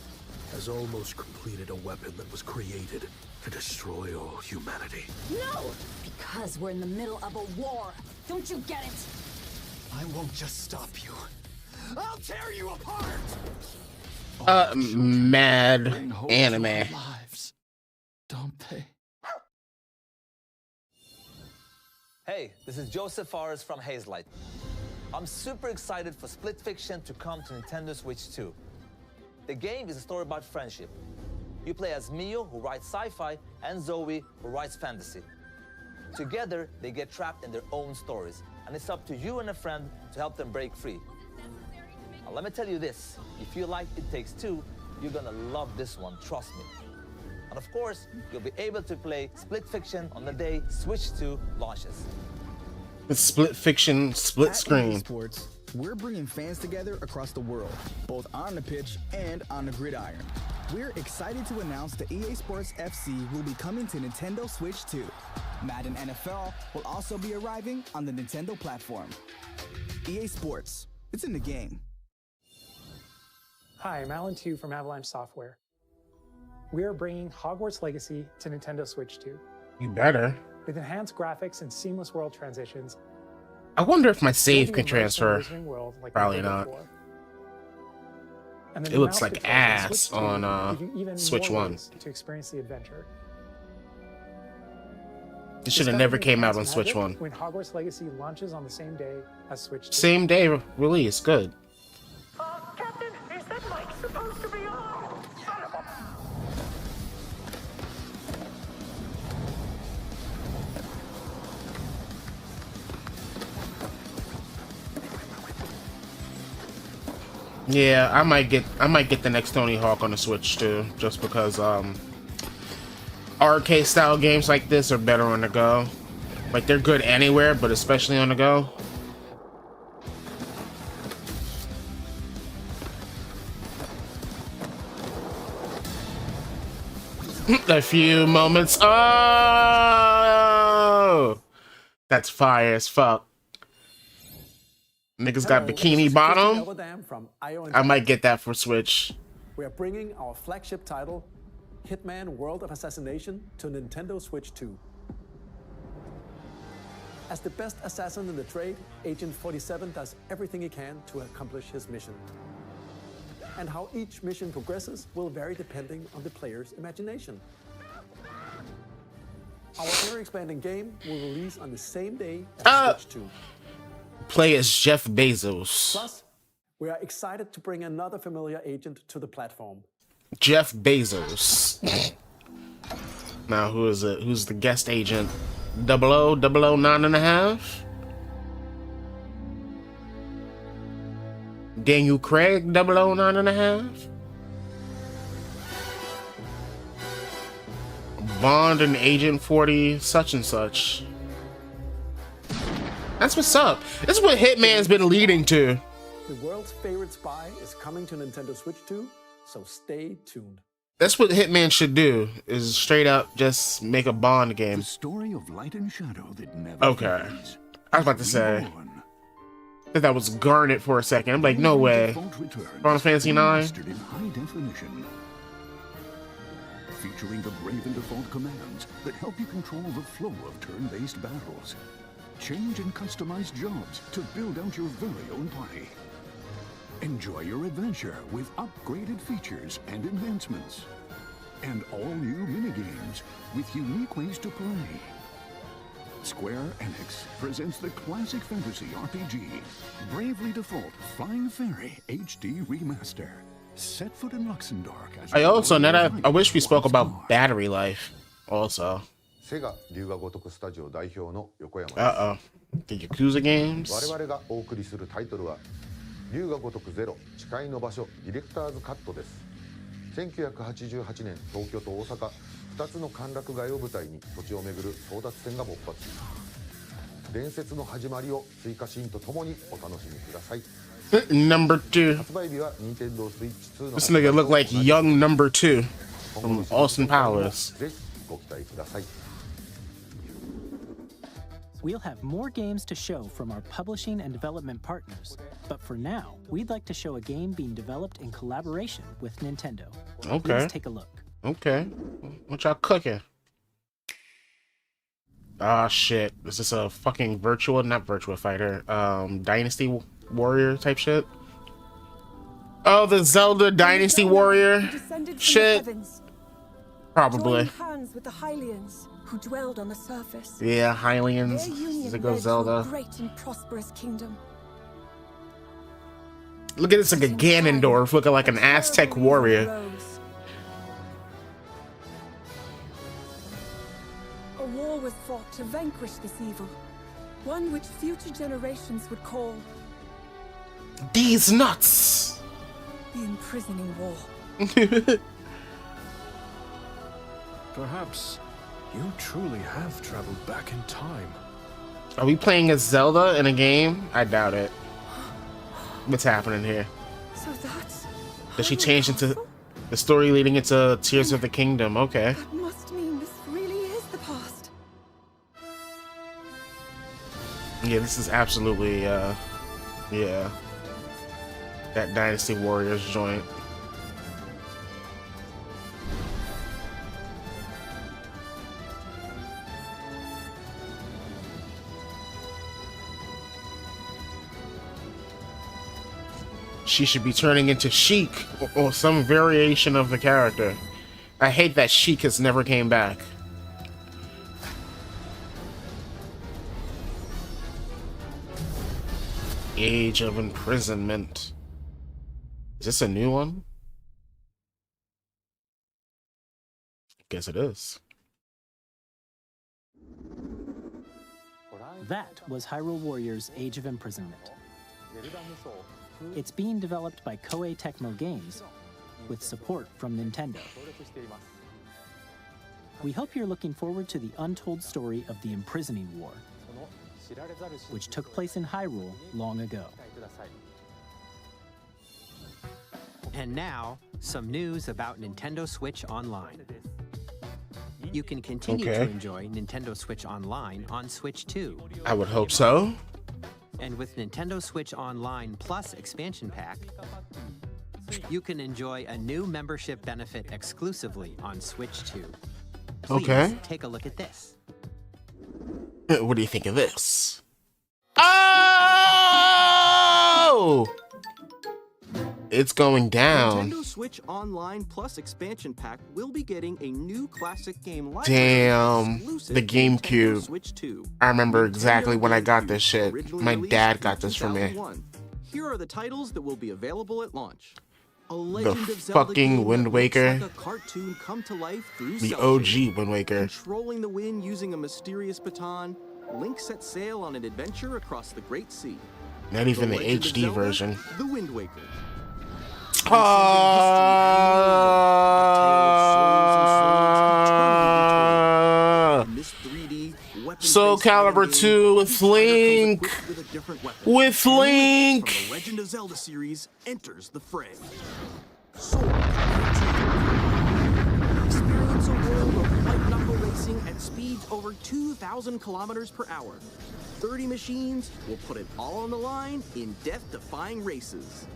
has almost completed a weapon that was created to destroy all humanity. No! Because we're in the middle of a war. Don't you get it? I won't just stop you. I'll tear you apart! Mad anime. Lives, don't they? Hey, this is Joseph Fares from Hazelight. I'm super excited for Split Fiction to come to Nintendo Switch 2. The game is a story about friendship. You play as Mio, who writes sci-fi, and Zoe, who writes fantasy. Together, they get trapped in their own stories, and it's up to you and a friend to help them break free. Now, let me tell you this, if you like It Takes Two, you're gonna love this one, trust me. And of course, you'll be able to play Split Fiction on the day Switch 2 launches. It's Split Fiction, split screen. At EA Sports, we're bringing fans together across the world, both on the pitch and on the gridiron. We're excited to announce that EA Sports FC will be coming to Nintendo Switch 2. Madden NFL will also be arriving on the Nintendo platform. EA Sports, it's in the game. Hi, I'm Alan Tu from Avalanche Software. We are bringing Hogwarts Legacy to Nintendo Switch 2. You better. With enhanced graphics and seamless world transitions. I wonder if my save you'll can be immersed in the transfer. Wizarding World like Probably never not. before. And the It new looks mouse like controls on ass Switch 2 on give you even Switch more 1. ways to experience the adventure. This should have never came out on Switch 1. When Hogwarts Legacy launches on the same day as Switch 2. Same day release, good. Captain, is that mic supposed to be on? Yeah, I might get the next Tony Hawk on the Switch too, just because arcade style games like this are better on the go. Like they're good anywhere, but especially on the go. A few moments. Oh, that's fire as fuck. Niggas got bikini bottom. I might get that for Switch. We are bringing our flagship title, Hitman World of Assassination, to Nintendo Switch 2. As the best assassin in the trade, Agent 47 does everything he can to accomplish his mission. And how each mission progresses will vary depending on the player's imagination. Our ever-expanding game will release on the same day as Switch 2. Play as Jeff Bezos. Plus, we are excited to bring another familiar agent to the platform. Jeff Bezos. Now, who is it? Who's the guest agent? 009 and a half? Daniel Craig 009.5. Bond and Agent 40 such and such. That's what's up. This is what Hitman's been leading to. The world's favorite spy is coming to Nintendo Switch 2, so stay tuned. That's what Hitman should do, is straight up just make a Bond game. The story of light and shadow that never Okay. fades. I was about to say. I thought that was Garnet for a second. I'm like, no way. Final Fantasy 9? Mastered in high definition. Featuring the Brave and Default commands that help you control the flow of turn-based battles. Change and customize jobs to build out your very own party. Enjoy your adventure with upgraded features and advancements. And all new minigames with unique ways to play. Square Enix presents the classic fantasy RPG, Bravely Default Flying Fairy HD Remaster. Set foot in Luxembourg. I wish we spoke about battery life also. Uh-oh. The Yakuza games? 我々がお送りするタイトルは龍が如くゼロ誓いの場所ディレクターズカットです。1988年東京と大阪2つの歓楽街を舞台に土地をめぐる争奪戦が勃発。伝説の始まりを追加シーンとともにお楽しみください。 Number 2. 発売日は Nintendo Switch 2の This nigga look like young number 2 from Austin Powers. ぜひご期待ください。 We'll have more games to show from our publishing and development partners, but for now, we'd like to show a game being developed in collaboration with Nintendo. Okay. Let's take a look. Okay. What y'all cooking? Ah, shit. Is this a fucking not virtual fighter, Dynasty Warrior type shit? Oh, the Zelda Dynasty Warrior shit? Probably. Hands with the Hylians, who dwelled on the surface. Yeah, Hylians. Their union There goes led Zelda. to a great and prosperous kingdom. Look at this, like a Ganondorf looking like an Aztec warrior. Rose. A war was fought to vanquish this evil, one which future generations would call These nuts! the imprisoning war. Perhaps you truly have traveled back in time. Are we playing as Zelda in a game? I doubt it. What's happening here? So that's Does she change into the story leading into Tears of the Kingdom? Okay. that must mean this really is the past. Yeah, this is absolutely, yeah. That Dynasty Warriors joint. She should be turning into Sheik or some variation of the character. I hate that Sheik has never came back. Age of Imprisonment. Is this a new one? Guess it is. That was Hyrule Warriors Age of Imprisonment. It's being developed by Koei Tecmo Games with support from Nintendo. We hope you're looking forward to the untold story of the Imprisoning War, which took place in Hyrule long ago. And now, some news about Nintendo Switch Online. You can continue to enjoy Nintendo Switch Online on Switch 2. I would hope so. And with Nintendo Switch Online Plus expansion pack, you can enjoy a new membership benefit exclusively on Switch 2. Please take a look at this. What do you think of this? Oh! It's going down. Nintendo Switch Online Plus expansion pack will be getting a new classic game library. Damn, exclusive the to Nintendo GameCube. Switch 2. I remember exactly when I got this shit. My dad got this for me. 2001. Here are the titles that will be available at launch. A The Legend of Zelda fucking game Wind that looks Waker. like a cartoon come to life through The cell OG shading. Wind Waker. Controlling the wind using a mysterious baton, Link sets sail on an adventure across the Great Sea. Not even the Legend of HD Zelda, version. The Wind Waker. Soul Calibur 2 with Link. With Link. From the Legend of Zelda series enters the fray. Experience a world of light knuckle racing at speeds over 2,000 kilometers per hour. 30 machines will put it all on the line in death-defying races.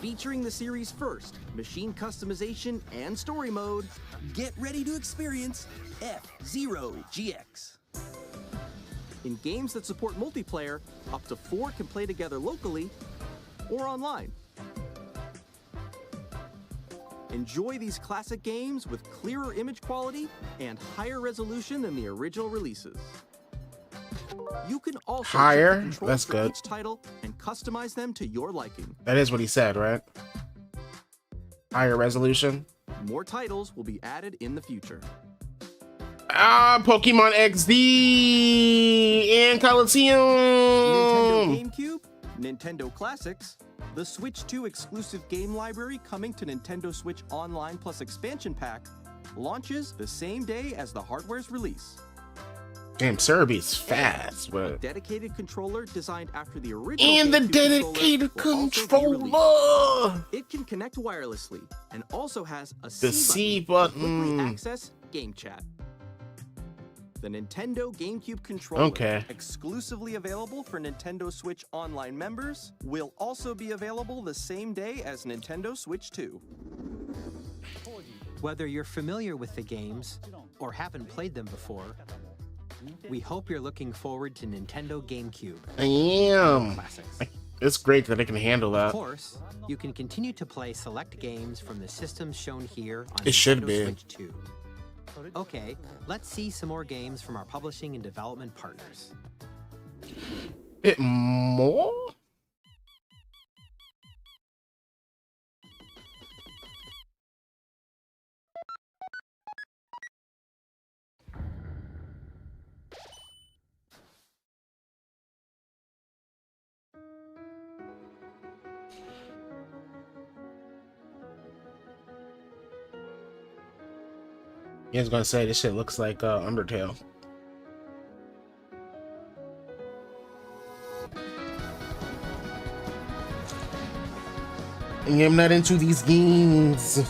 Featuring the series' first machine customization and story mode, get ready to experience F-Zero GX. In games that support multiplayer, up to 4 can play together locally or online. Enjoy these classic games with clearer image quality and higher resolution than the original releases. You can also higher? set the controls That's for good. each title and customize them to your liking. That is what he said, right? Higher resolution. More titles will be added in the future. Pokemon XD and Coliseum. Nintendo GameCube, Nintendo Classics, the Switch 2 exclusive game library coming to Nintendo Switch Online Plus Expansion Pack launches the same day as the hardware's release. Damn, Cerebeat's fast, but Dedicated controller designed after the original and the GameCube dedicated controller. controller. It can connect wirelessly and also has a The C button. to quickly access Game Chat. The Nintendo GameCube controller, Okay. exclusively available for Nintendo Switch Online members, will also be available the same day as Nintendo Switch 2. Whether you're familiar with the games or haven't played them before, we hope you're looking forward to Nintendo GameCube. I am. Classics. It's great that it can handle Of that. course, you can continue to play select games from the systems shown here on It should Nintendo be. Switch 2. Okay, let's see some more games from our publishing and development partners. Bit more? I was gonna say this shit looks like Undertale. And I'm not into these games.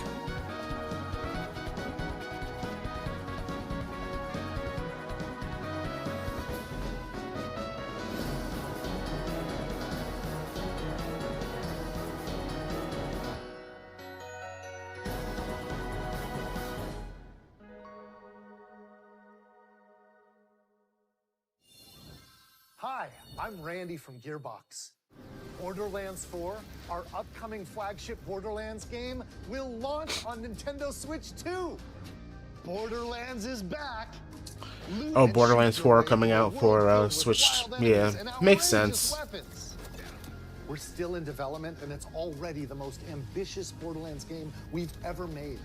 Hi, I'm Randy from Gearbox. Borderlands 4, our upcoming flagship Borderlands game, will launch on Nintendo Switch 2. Borderlands is back. Oh, Borderlands 4 coming out for Switch. Yeah, makes sense. We're still in development, and it's already the most ambitious Borderlands game we've ever made.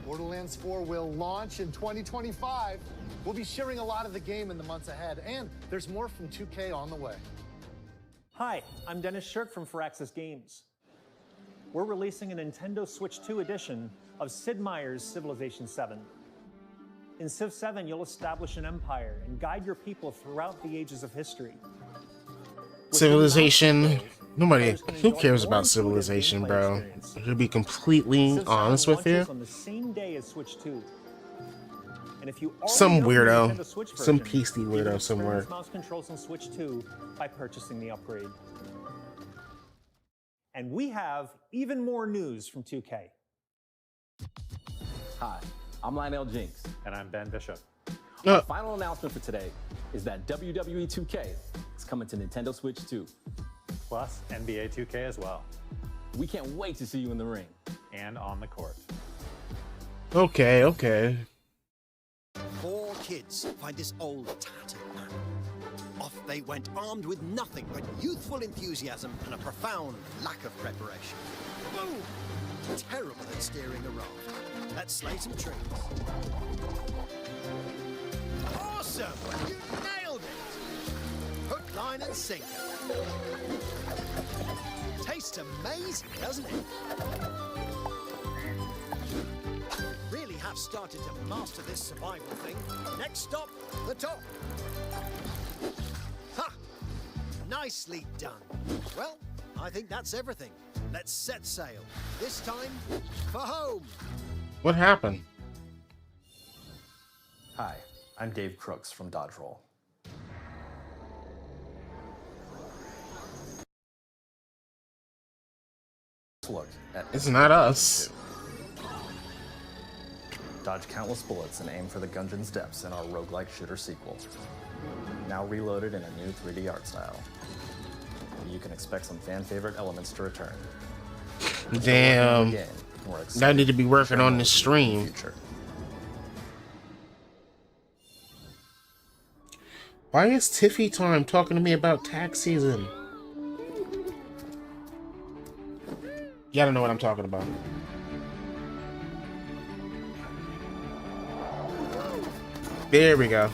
Borderlands 4 will launch in 2025. We'll be sharing a lot of the game in the months ahead, and there's more from 2K on the way. Hi, I'm Dennis Shirk from Firaxis Games. We're releasing a Nintendo Switch 2 edition of Sid Meier's Civilization 7. In Civ 7, you'll establish an empire and guide your people throughout the ages of history. Civilization. Nobody. Who cares about Civilization, bro? To be completely Civ 7 honest with you, launches on the same day as Switch 2. And if you some already own the weirdo, Nintendo Switch some version, pasty you can weirdo experience somewhere. mouse controls on Switch 2 by purchasing the upgrade. And we have even more news from 2K. Hi, I'm Lionel Jinks. And I'm Ben Bishop. Our final announcement for today is that WWE 2K is coming to Nintendo Switch 2. Plus NBA 2K as well. We can't wait to see you in the ring. And on the court. Okay, okay. 4 kids find this old tattered map. Off they went armed with nothing but youthful enthusiasm and a profound lack of preparation. Boom! Terrible at steering a raft. Let's slay some trees. Awesome! You nailed it! Hook, line and sinker. Tastes amazing, doesn't it? Really have started to master this survival thing. Next stop, the top. Ha! Nicely done. Well, I think that's everything. Let's set sail. This time, for home. What happened? Hi, I'm Dave Crooks from Dodge Roll. Look at It's not us. Dodge countless bullets and aim for the Gungeon's depths in our roguelike shooter sequel. Now reloaded in a new 3D art style. You can expect some fan favorite elements to return. Damn. I need to be working on this stream. Why is Tiffy Time talking to me about tax season? You gotta know what I'm talking about. There we go.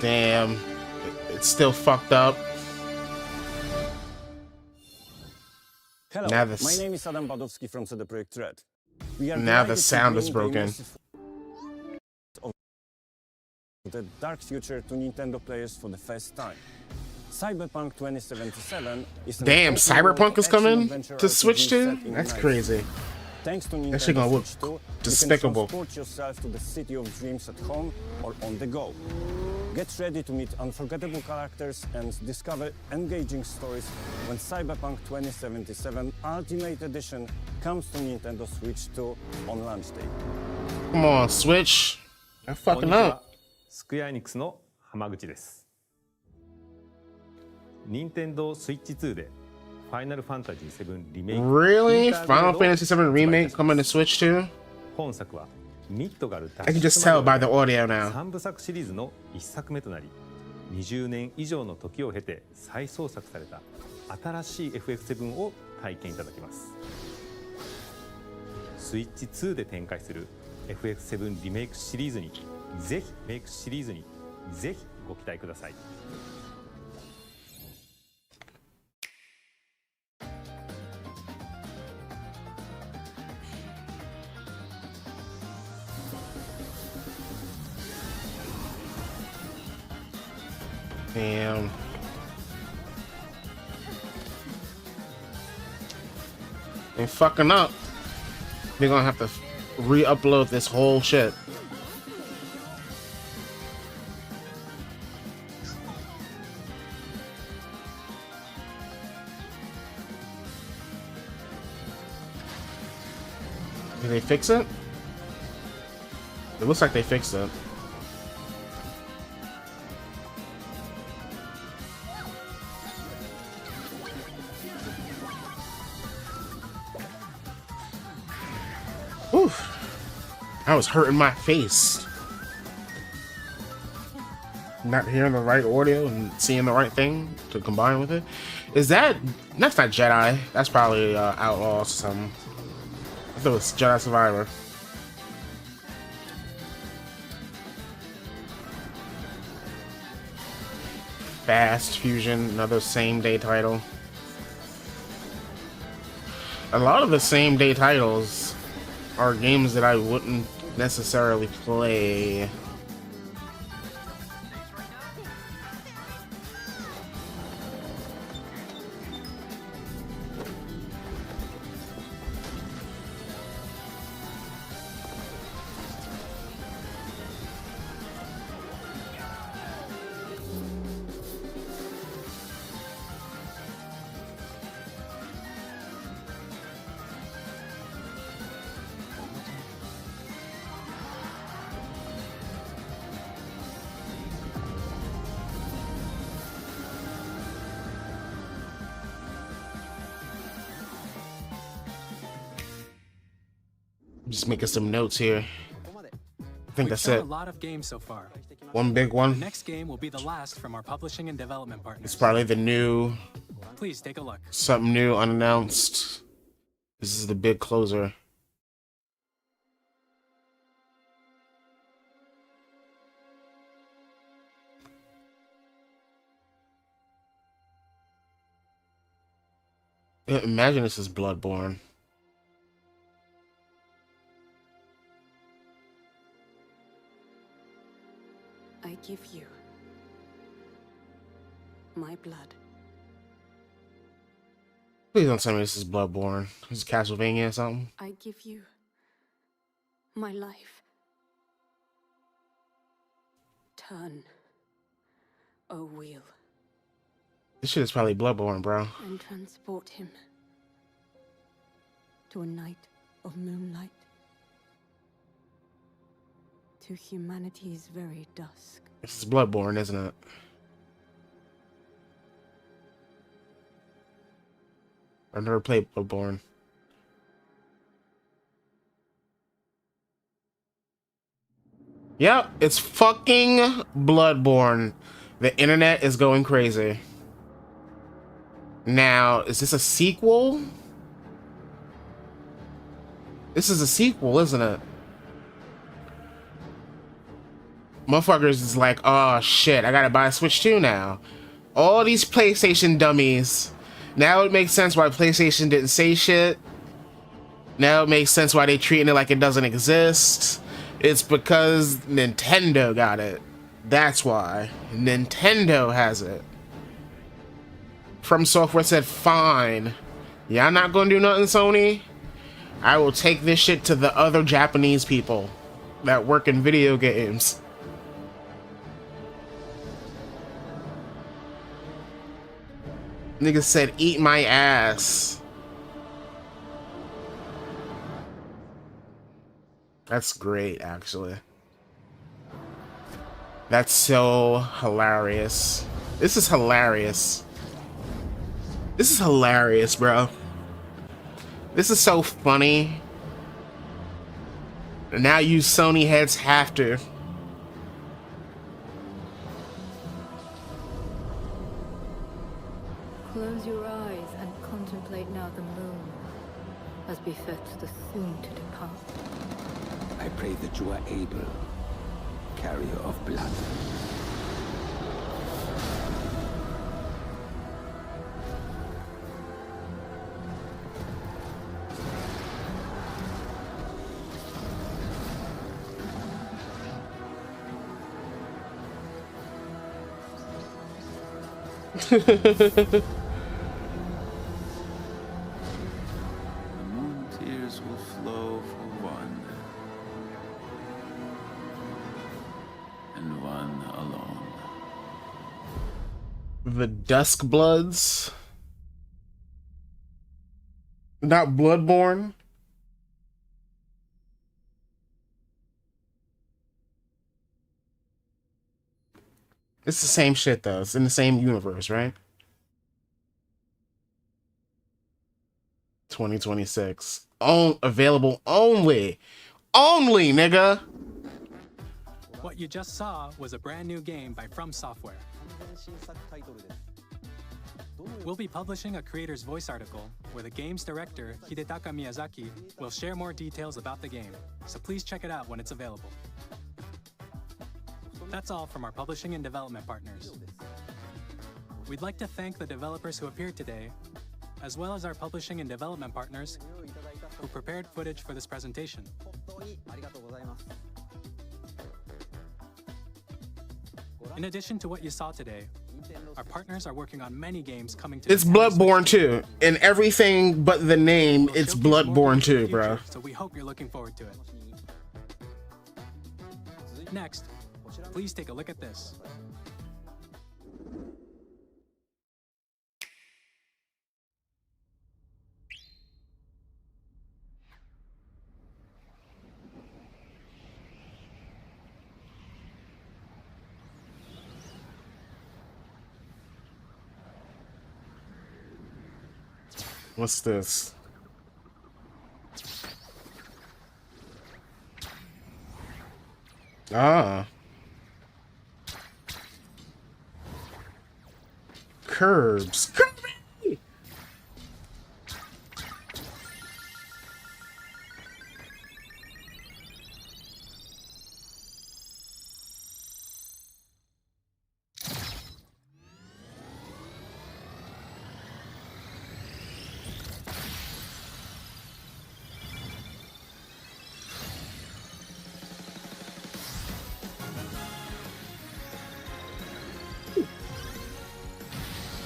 Damn, it's still fucked up. Hello, now my name is Adam Badowski from CD Projekt Red. Now the sound is broken. The dark future to Nintendo players for the first time. Cyberpunk 2077 is damn, Cyberpunk is coming to Switch 2? That's crazy. Thanks to that shit gonna look despicable. You can transport yourself to the city of dreams at home or on the go. Get ready to meet unforgettable characters and discover engaging stories when Cyberpunk 2077 Ultimate Edition comes to Nintendo Switch 2 on launch day. Come on, Switch. I'm fucking up. スクエアエニックスの浜口です。Nintendo Switch 2で Final Fantasy 7 Remake Really? Final Fantasy 7 Remake coming to Switch 2? 本作はミッドガル I can just tell by the audio now. 3部作シリーズの1作目となり、20年以上の時を経て再創作された新しい FF7 を体験いただけます。スイッチ2で展開する FF7 リメイクシリーズにぜひご期待ください。Damn. They fucking up. They're gonna have to re-upload this whole shit. Did they fix it? It looks like they fixed it. Oof. I was hurting my face. Not hearing the right audio and seeing the right thing to combine with it. Is that... That's not Jedi. That's probably Outlaws or something. I thought it was Jedi Survivor. Fast Fusion, another same day title. A lot of the same day titles are games that I wouldn't necessarily play. Just making some notes here. I think that's shown it. a lot of games so far. One big The one. next game will be the last from our publishing and development partners. It's probably the new, Please take a look. something new, unannounced. This is the big closer. Yeah, imagine this is Bloodborne. I give you my blood. Please don't tell me this is Bloodborne. This is Castlevania or something. I give you my life. Turn, O wheel, This shit is probably Bloodborne, bro. and transport him to a night of moonlight, to humanity's very dusk. This is Bloodborne, isn't it? I've never played Bloodborne. Yep, it's fucking Bloodborne. The internet is going crazy. Now, is this a sequel? This is a sequel, isn't it? Motherfuckers is like, oh shit, I gotta buy a Switch 2 now. All these PlayStation dummies. Now it makes sense why PlayStation didn't say shit. Now it makes sense why they treating it like it doesn't exist. It's because Nintendo got it. That's why. Nintendo has it. From Software said, fine. Y'all not gonna do nothing, Sony? I will take this shit to the other Japanese people that work in video games. Nigga said, eat my ass. That's great, actually. That's so hilarious. This is hilarious. This is hilarious, bro. This is so funny. And now you Sony heads have to. Close your eyes and contemplate now the moon, as befits the soon to depart. I pray that you are able, carrier of blood. The moon tears will flow for one, and one alone. The Dusk Bloods. Not Bloodborne. It's the same shit though. It's in the same universe, right? 2026. Available only. Only, nigga. What you just saw was a brand new game by From Software. We'll be publishing a creator's voice article where the game's director, Hidetaka Miyazaki, will share more details about the game, so please check it out when it's available. That's all from our publishing and development partners. We'd like to thank the developers who appeared today, as well as our publishing and development partners who prepared footage for this presentation. In addition to what you saw today, our partners are working on many games coming to It's Bloodborne 2. In everything but the name, it's Bloodborne 2, bro. So we hope you're looking forward to it. Next, please take a look at this. What's this? Ah. Curbs. Kirby!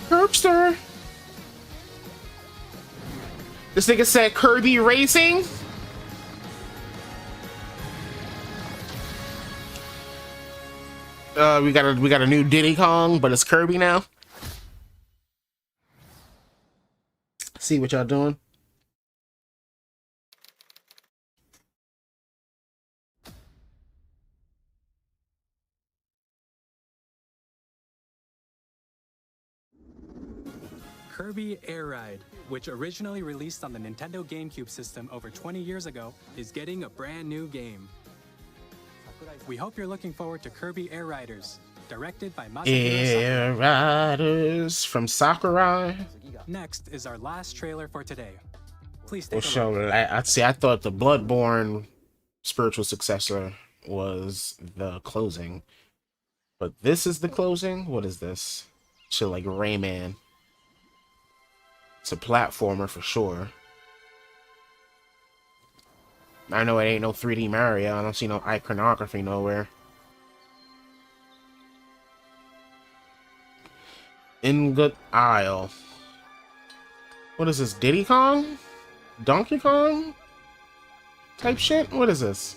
Curbster. This nigga said Kirby Racing. We got a new Diddy Kong, but it's Kirby now. See what y'all doing? Kirby Air Ride, which originally released on the Nintendo GameCube system over 20 years ago, is getting a brand new game. We hope you're looking forward to Kirby Air Riders, directed by Masahiro Air Riders from Sakurai. Next is our last trailer for today. Please take We'll show. I'd say I thought the Bloodborne spiritual successor was the closing, but this is the closing. What is this? Shit like Rayman. It's a platformer for sure. I know it ain't no 3D Mario. I don't see no iconography nowhere. Ingot Isle. What is this? Diddy Kong? Donkey Kong? Type shit? What is this?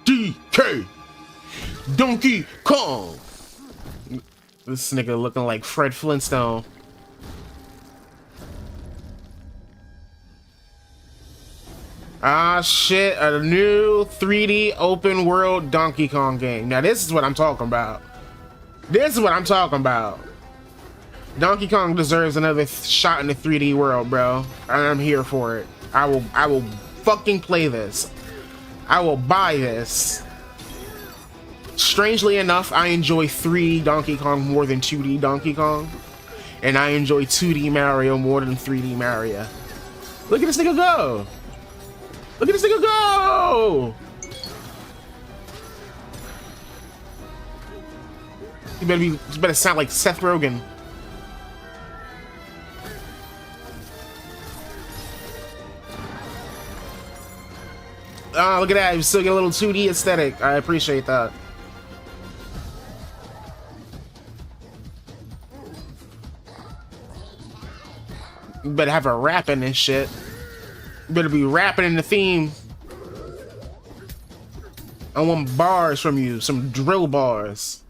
DK! Donkey Kong! This nigga looking like Fred Flintstone. Ah shit, a new 3D open world Donkey Kong game. Now this is what I'm talking about. This is what I'm talking about. Donkey Kong deserves another shot in the 3D world, bro. And I'm here for it. I will fucking play this. I will buy this. Strangely enough, I enjoy 3D Donkey Kong more than 2D Donkey Kong. And I enjoy 2D Mario more than 3D Mario. Look at this nigga go! Look at this nigga go! You better sound like Seth Rogen. Ah, look at that. You still get a little 2D aesthetic. I appreciate that. You better have a rap in this shit. You better be rapping in the theme. I want bars from you, some drill bars.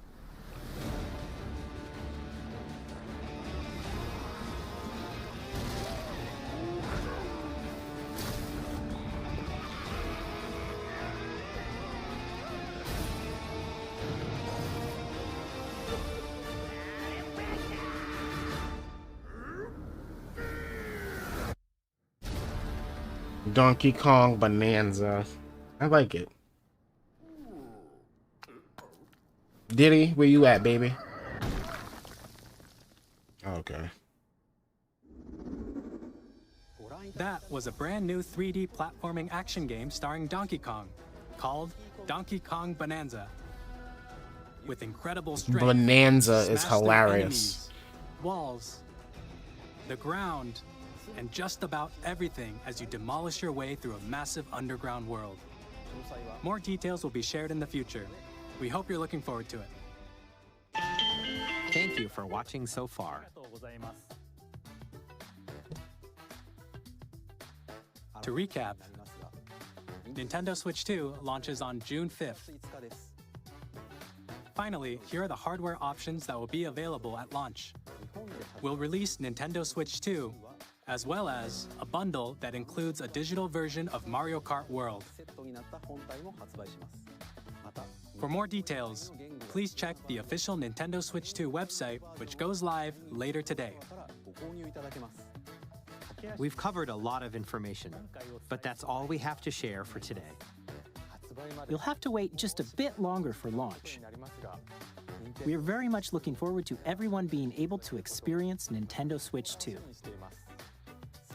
Donkey Kong Bonanza. I like it. Diddy, where you at, baby? Okay. That was a brand new 3D platforming action game starring Donkey Kong, called Donkey Kong Bonanza. With incredible strength, Bonanza is smash through hilarious. enemies, walls, the ground, and just about everything as you demolish your way through a massive underground world. More details will be shared in the future. We hope you're looking forward to it. Thank you for watching so far. To recap, Nintendo Switch 2 launches on June 5th. Finally, here are the hardware options that will be available at launch. We'll release Nintendo Switch 2, as well as a bundle that includes a digital version of Mario Kart World. For more details, please check the official Nintendo Switch 2 website, which goes live later today. We've covered a lot of information, but that's all we have to share for today. You'll have to wait just a bit longer for launch. We are very much looking forward to everyone being able to experience Nintendo Switch 2.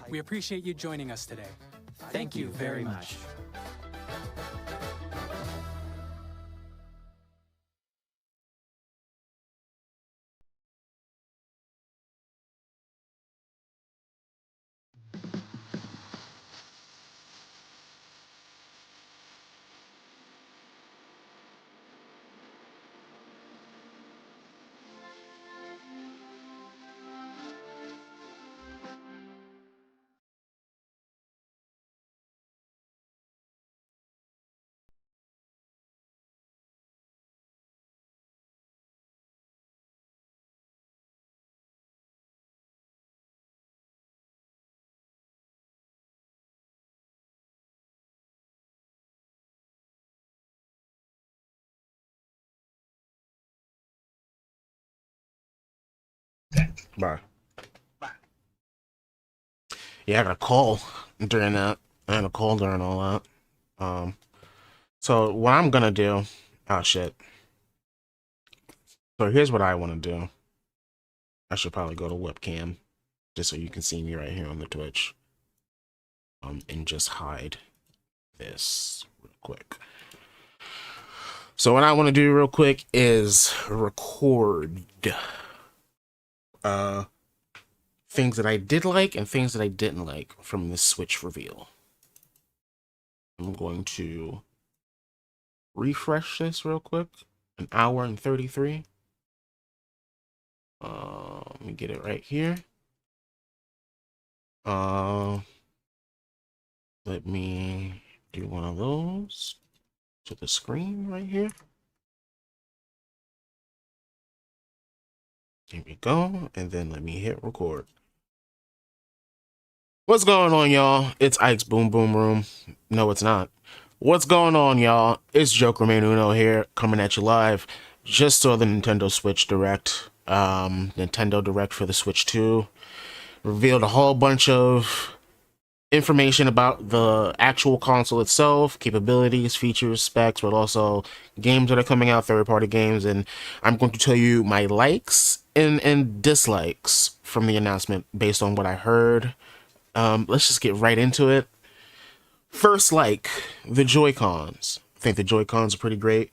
We appreciate you joining us today. Thank you very much. Bye. Yeah, I got a call during that. I had a call during all that. So what I'm gonna do, oh shit. So here's what I want to do. I should probably go to webcam, just so you can see me right here on the Twitch. And just hide this real quick. So what I want to do real quick is record things that I did like and things that I didn't like from this Switch reveal. I'm going to refresh this real quick. An hour and 33. Let me get it right here. Let me do one of those to the screen right here. Here we go, and then let me hit record. What's going on, y'all? It's Ike's Boom Boom Room. No, it's not. What's going on, y'all? It's Joker Man Uno here, coming at you live. Just saw the Nintendo Switch Direct. Nintendo Direct for the Switch 2. Revealed a whole bunch of information about the actual console itself, capabilities, features, specs, but also games that are coming out, third-party games, and I'm going to tell you my likes and dislikes from the announcement based on what I heard. Let's just get right into it. First, like, the Joy-Cons. I think the Joy-Cons are pretty great.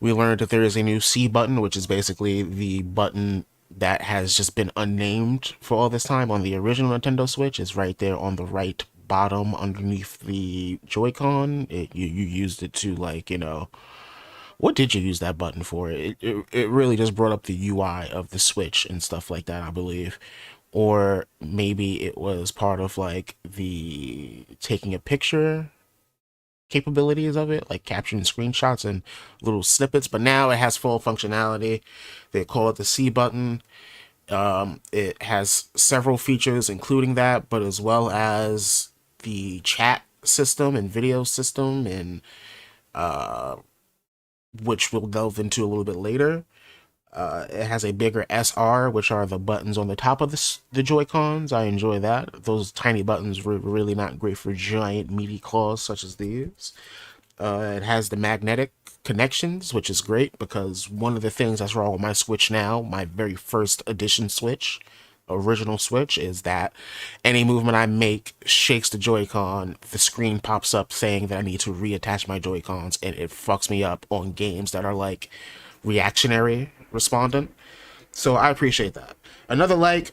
We learned that there is a new C button, which is basically the button that has just been unnamed for all this time on the original Nintendo Switch. It's right there on the right bottom underneath the Joy-Con. You used it to, like, you know, what did you use that button for? It really just brought up the UI of the Switch and stuff like that, I believe. Or maybe it was part of, like, the taking a picture capabilities of it, like capturing screenshots and little snippets, but now it has full functionality. They call it the C button. It has several features, including that, but as well as the chat system and video system, and which we'll delve into a little bit later. It has a bigger SR, which are the buttons on the top of the Joy-Cons. I enjoy that. Those tiny buttons were really not great for giant meaty claws such as these. It has the magnetic connections, which is great because one of the things that's wrong with my Switch now, my very first edition Switch, original Switch, is that any movement I make shakes the Joy-Con, the screen pops up saying that I need to reattach my Joy-Cons, and it fucks me up on games that are like reactionary respondent. So I appreciate that. Another like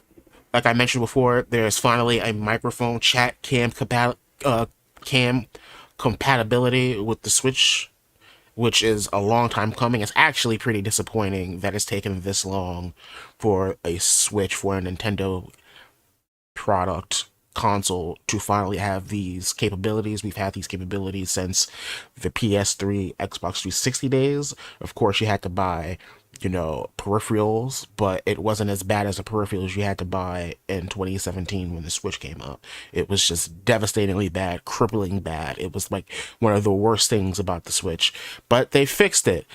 I mentioned before, there's finally a microphone chat cam compatibility with the Switch, which is a long time coming. It's actually pretty disappointing that it's taken this long for a Switch, for a Nintendo product console, to finally have these capabilities. We've had these capabilities since the PS3, Xbox 360 days. Of course, you had to buy, you know, peripherals, but it wasn't as bad as the peripherals you had to buy in 2017 when the Switch came out. It was just devastatingly bad, crippling bad. It was like one of the worst things about the Switch, but they fixed it.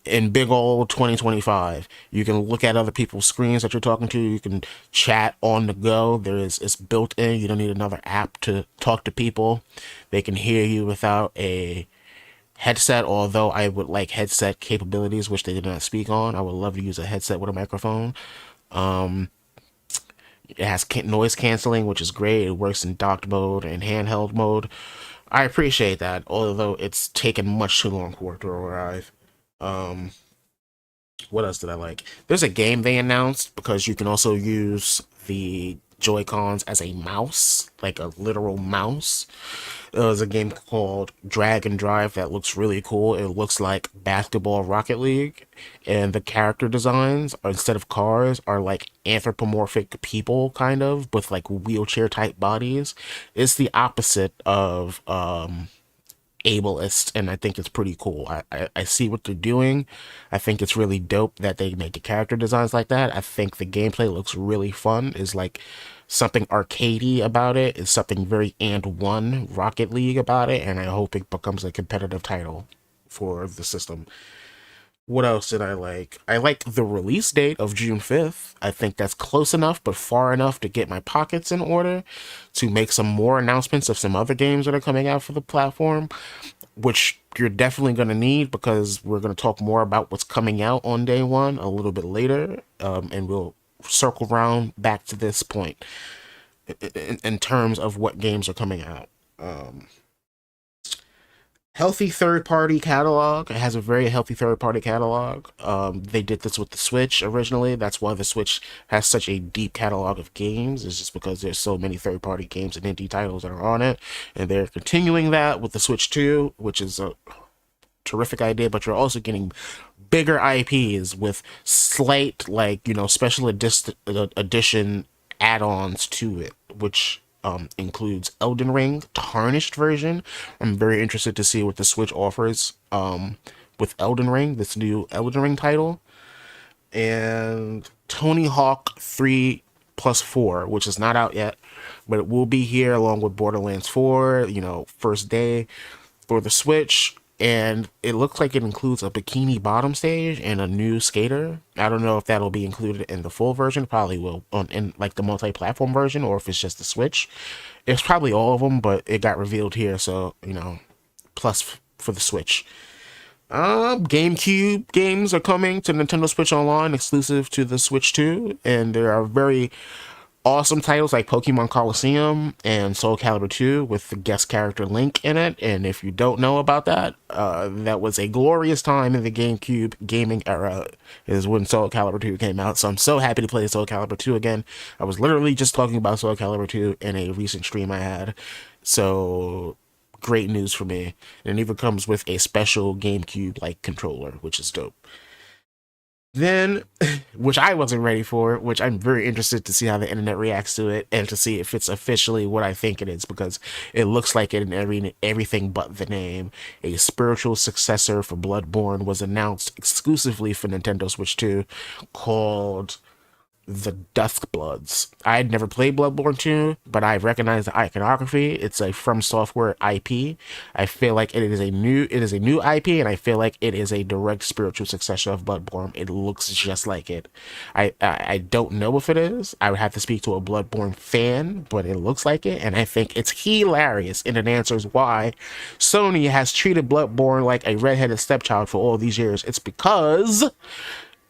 In big old 2025, you can look at other people's screens that you're talking to. You can chat on the go. It's built in. You don't need another app to talk to people. They can hear you without a headset, although I would like headset capabilities, which they did not speak on. I would love to use a headset with a microphone. It has noise canceling, which is great. It works in docked mode and handheld mode. I appreciate that, although it's taken much too long for it to arrive. What else did I like? There's a game they announced because you can also use the Joy-Cons as a mouse, like a literal mouse. There's a game called Drag and Drive that looks really cool. It looks like Basketball Rocket League, and the character designs, are, instead of cars, are like anthropomorphic people, kind of, with like wheelchair type bodies. It's the opposite of ableist, and I think it's pretty cool. I see what they're doing. I think it's really dope that they make the character designs like that. I think the gameplay looks really fun. Is like something arcadey about it. Is something very And1 Rocket League about it, and I hope it becomes a competitive title for the system. What else did I like? I like the release date of June 5th. I think that's close enough, but far enough to get my pockets in order to make some more announcements of some other games that are coming out for the platform, which you're definitely going to need because we're going to talk more about what's coming out on day one a little bit later, and we'll circle around back to this point in terms of what games are coming out. Healthy third-party catalog. It has a very healthy third-party catalog. They did this with the Switch originally. That's why the Switch has such a deep catalog of games. It's just because there's so many third-party games and indie titles that are on it. And they're continuing that with the Switch 2, which is a terrific idea, but you're also getting bigger IPs with slight, like, you know, special edition add-ons to it, which includes Elden Ring tarnished version. I'm very interested to see what the Switch offers with Elden Ring, this new Elden Ring title, and Tony Hawk 3+4, which is not out yet, but it will be here along with Borderlands 4, you know, first day for the Switch. And it looks like it includes a Bikini Bottom stage and a new skater. I don't know if that'll be included in the full version. Probably will in like the multi-platform version, or if it's just the Switch. It's probably all of them, but it got revealed here, so, you know, plus for the Switch. GameCube games are coming to Nintendo Switch Online, exclusive to the Switch 2, and there are very awesome titles like Pokemon Colosseum and Soul Calibur 2 with the guest character Link in it. And if you don't know about that, that was a glorious time in the GameCube gaming era, is when Soul Calibur 2 came out. So I'm so happy to play Soul Calibur 2 again. I was literally just talking about Soul Calibur 2 in a recent stream I had. So great news for me. And it even comes with a special GameCube like controller, which is dope. Then, which I wasn't ready for, which I'm very interested to see how the internet reacts to it and to see if it's officially what I think it is, because it looks like it in everything but the name. A spiritual successor for Bloodborne was announced exclusively for Nintendo Switch 2 called The Duskbloods. I had never played Bloodborne 2, but I recognize the iconography. It's a From Software IP. I feel like it is a new IP, and I feel like it is a direct spiritual successor of Bloodborne. It looks just like it. I don't know if it is. I would have to speak to a Bloodborne fan, but it looks like it, and I think it's hilarious, and it answers why Sony has treated Bloodborne like a redheaded stepchild for all these years. It's because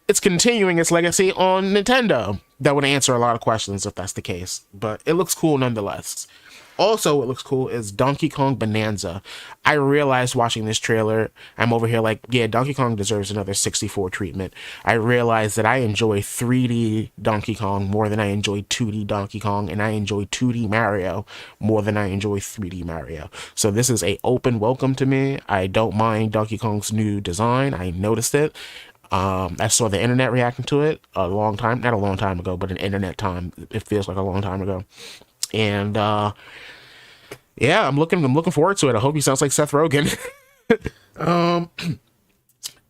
it's continuing its legacy on Nintendo. That would answer a lot of questions if that's the case, but it looks cool nonetheless. Also, what looks cool is Donkey Kong Bonanza. I realized watching this trailer, I'm over here like, yeah, Donkey Kong deserves another 64 treatment. I realized that I enjoy 3D Donkey Kong more than I enjoy 2D Donkey Kong, and I enjoy 2D Mario more than I enjoy 3D Mario. So this is an open welcome to me. I don't mind Donkey Kong's new design. I noticed it. I saw the internet reacting to it not a long time ago, but an internet time. It feels like a long time ago. And yeah, I'm looking forward to it. I hope he sounds like Seth Rogen.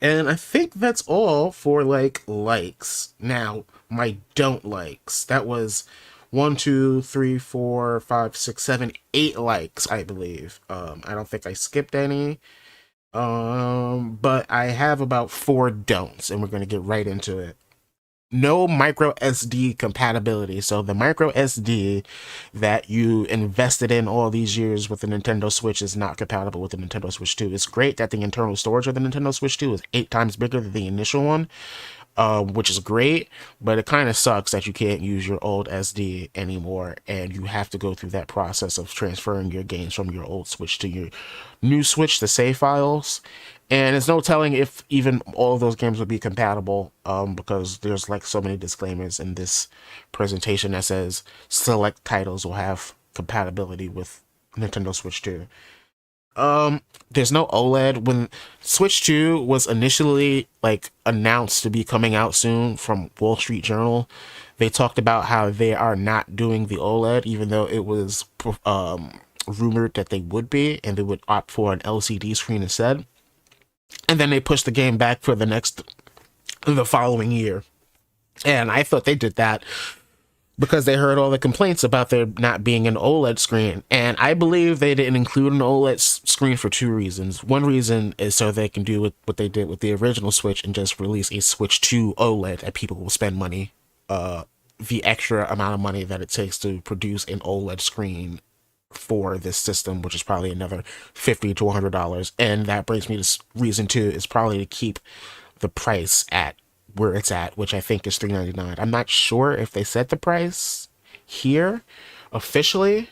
And I think that's all for likes. Now, my don't likes. That was 1, 2, 3, 4, 5, 6, 7, 8 likes, I believe. I don't think I skipped any. But I have about 4 don'ts, and we're going to get right into it. no micro SD compatibility. So the micro SD that you invested in all these years with the Nintendo Switch is not compatible with the Nintendo Switch 2. It's great that the internal storage of the Nintendo Switch 2 is 8 times bigger than the initial one, which is great, but it kind of sucks that you can't use your old SD anymore, and you have to go through that process of transferring your games from your old Switch to your new Switch to save files. And there's no telling if even all of those games would be compatible, because there's like so many disclaimers in this presentation that says select titles will have compatibility with Nintendo Switch 2. There's no OLED. When Switch 2 was initially like announced to be coming out soon from Wall Street Journal, they talked about how they are not doing the OLED, even though it was rumored that they would be, and they would opt for an LCD screen instead. And then they pushed the game back for the following year. And I thought they did that because they heard all the complaints about there not being an OLED screen. And I believe they didn't include an OLED screen for 2 reasons. One reason is so they can do what they did with the original Switch and just release a Switch 2 OLED that people will spend money, the extra amount of money that it takes to produce an OLED screen for this system, which is probably another $50 to $100. And that brings me to reason 2 is probably to keep the price at where it's at, which I think is $399. I'm not sure if they set the price here officially,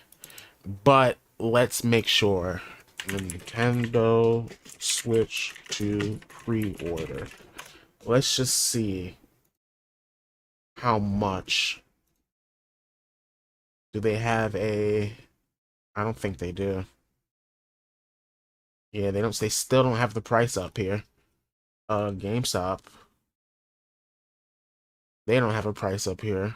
but let's make sure. The Nintendo Switch 2 pre-order. Let's just see how much. Do they have a... I don't think they do. Yeah, they don't. They still don't have the price up here. GameStop. They don't have a price up here.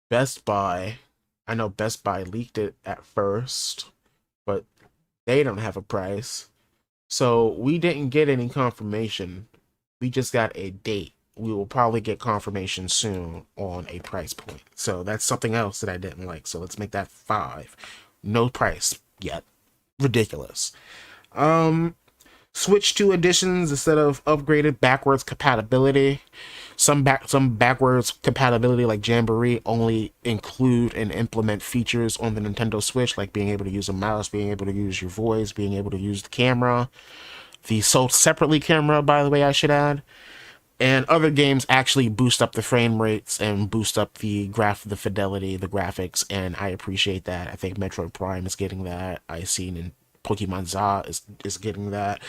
Best Buy. I know Best Buy leaked it at first, but they don't have a price. So we didn't get any confirmation. We just got a date. We will probably get confirmation soon on a price point. So that's something else that I didn't like. So let's make that 5. No price yet. Ridiculous. Switch 2 editions instead of upgraded backwards compatibility. Some backwards compatibility like Jamboree only include and implement features on the Nintendo Switch, like being able to use a mouse, being able to use your voice, being able to use the camera. The sold separately camera, by the way, I should add. And other games actually boost up the frame rates and boost up the fidelity, the graphics, and I appreciate that. I think Metroid Prime is getting that. I've seen in Pokemon Za is getting that.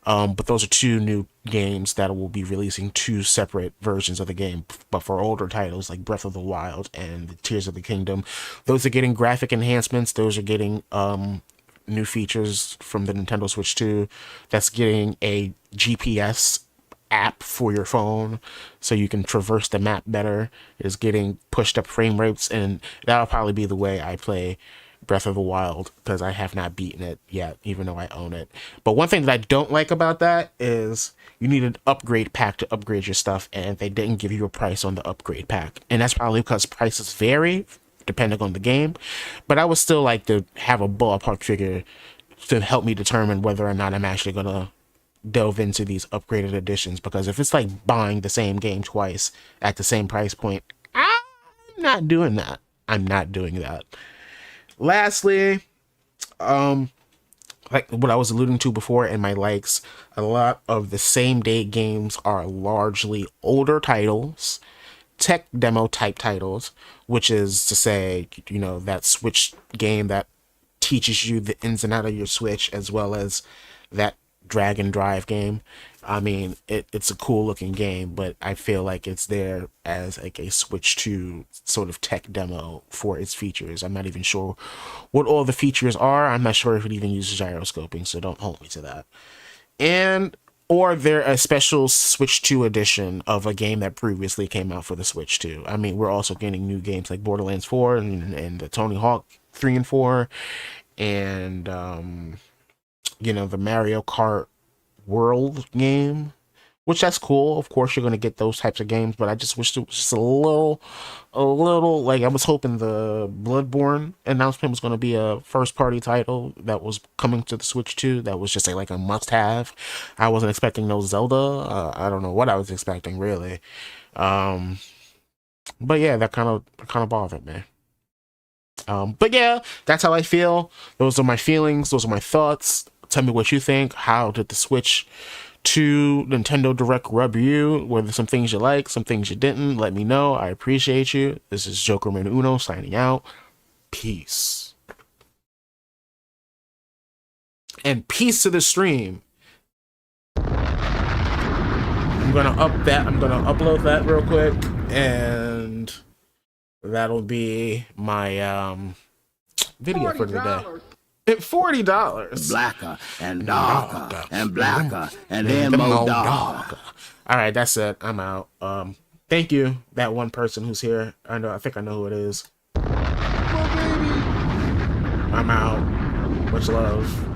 But those are 2 new games that will be releasing 2 separate versions of the game. But for older titles like Breath of the Wild and the Tears of the Kingdom, those are getting graphic enhancements. Those are getting new features from the Nintendo Switch 2. That's getting a GPS app for your phone so you can traverse the map better. Is getting pushed up frame rates, and that'll probably be the way I play Breath of the Wild, because I have not beaten it yet, even though I own it. But one thing that I don't like about that is you need an upgrade pack to upgrade your stuff, and they didn't give you a price on the upgrade pack. And that's probably because prices vary depending on the game. But I would still like to have a ballpark figure to help me determine whether or not I'm actually going to delve into these upgraded editions, because if it's like buying the same game twice at the same price point, I'm not doing that. I'm not doing that. Lastly, like what I was alluding to before in my likes, a lot of the same day games are largely older titles, tech demo type titles, which is to say, you know, that Switch game that teaches you the ins and outs of your Switch, as well as that Dragon Drive game. I mean, it's a cool looking game, but I feel like it's there as like a Switch 2 sort of tech demo for its features. I'm not even sure what all the features are. I'm not sure if it even uses gyroscoping, so don't hold me to that. Or they're a special Switch 2 edition of a game that previously came out for the Switch 2. I mean, we're also getting new games like Borderlands 4 and the Tony Hawk 3 and 4, and you know, the Mario Kart World game, which that's cool. Of course, you're gonna get those types of games, but I just wish it was just a little like I was hoping the Bloodborne announcement was gonna be a first-party title that was coming to the Switch 2. That was just like a must-have. I wasn't expecting no Zelda. I don't know what I was expecting really. But yeah, that kind of bothered me. But yeah, that's how I feel. Those are my feelings. Those are my thoughts. Tell me what you think. How did the Switch 2 Nintendo Direct rub you? Were there some things you liked, some things you didn't? Let me know. I appreciate you. This is Jokerman Uno signing out. Peace. And peace to the stream. I'm gonna upload that real quick, and that'll be my video for today. $40. Blacker and darker and blacker and then more darker. All right, that's it. I'm out. Thank you, that one person who's here. I think I know who it is. I'm out. Much love.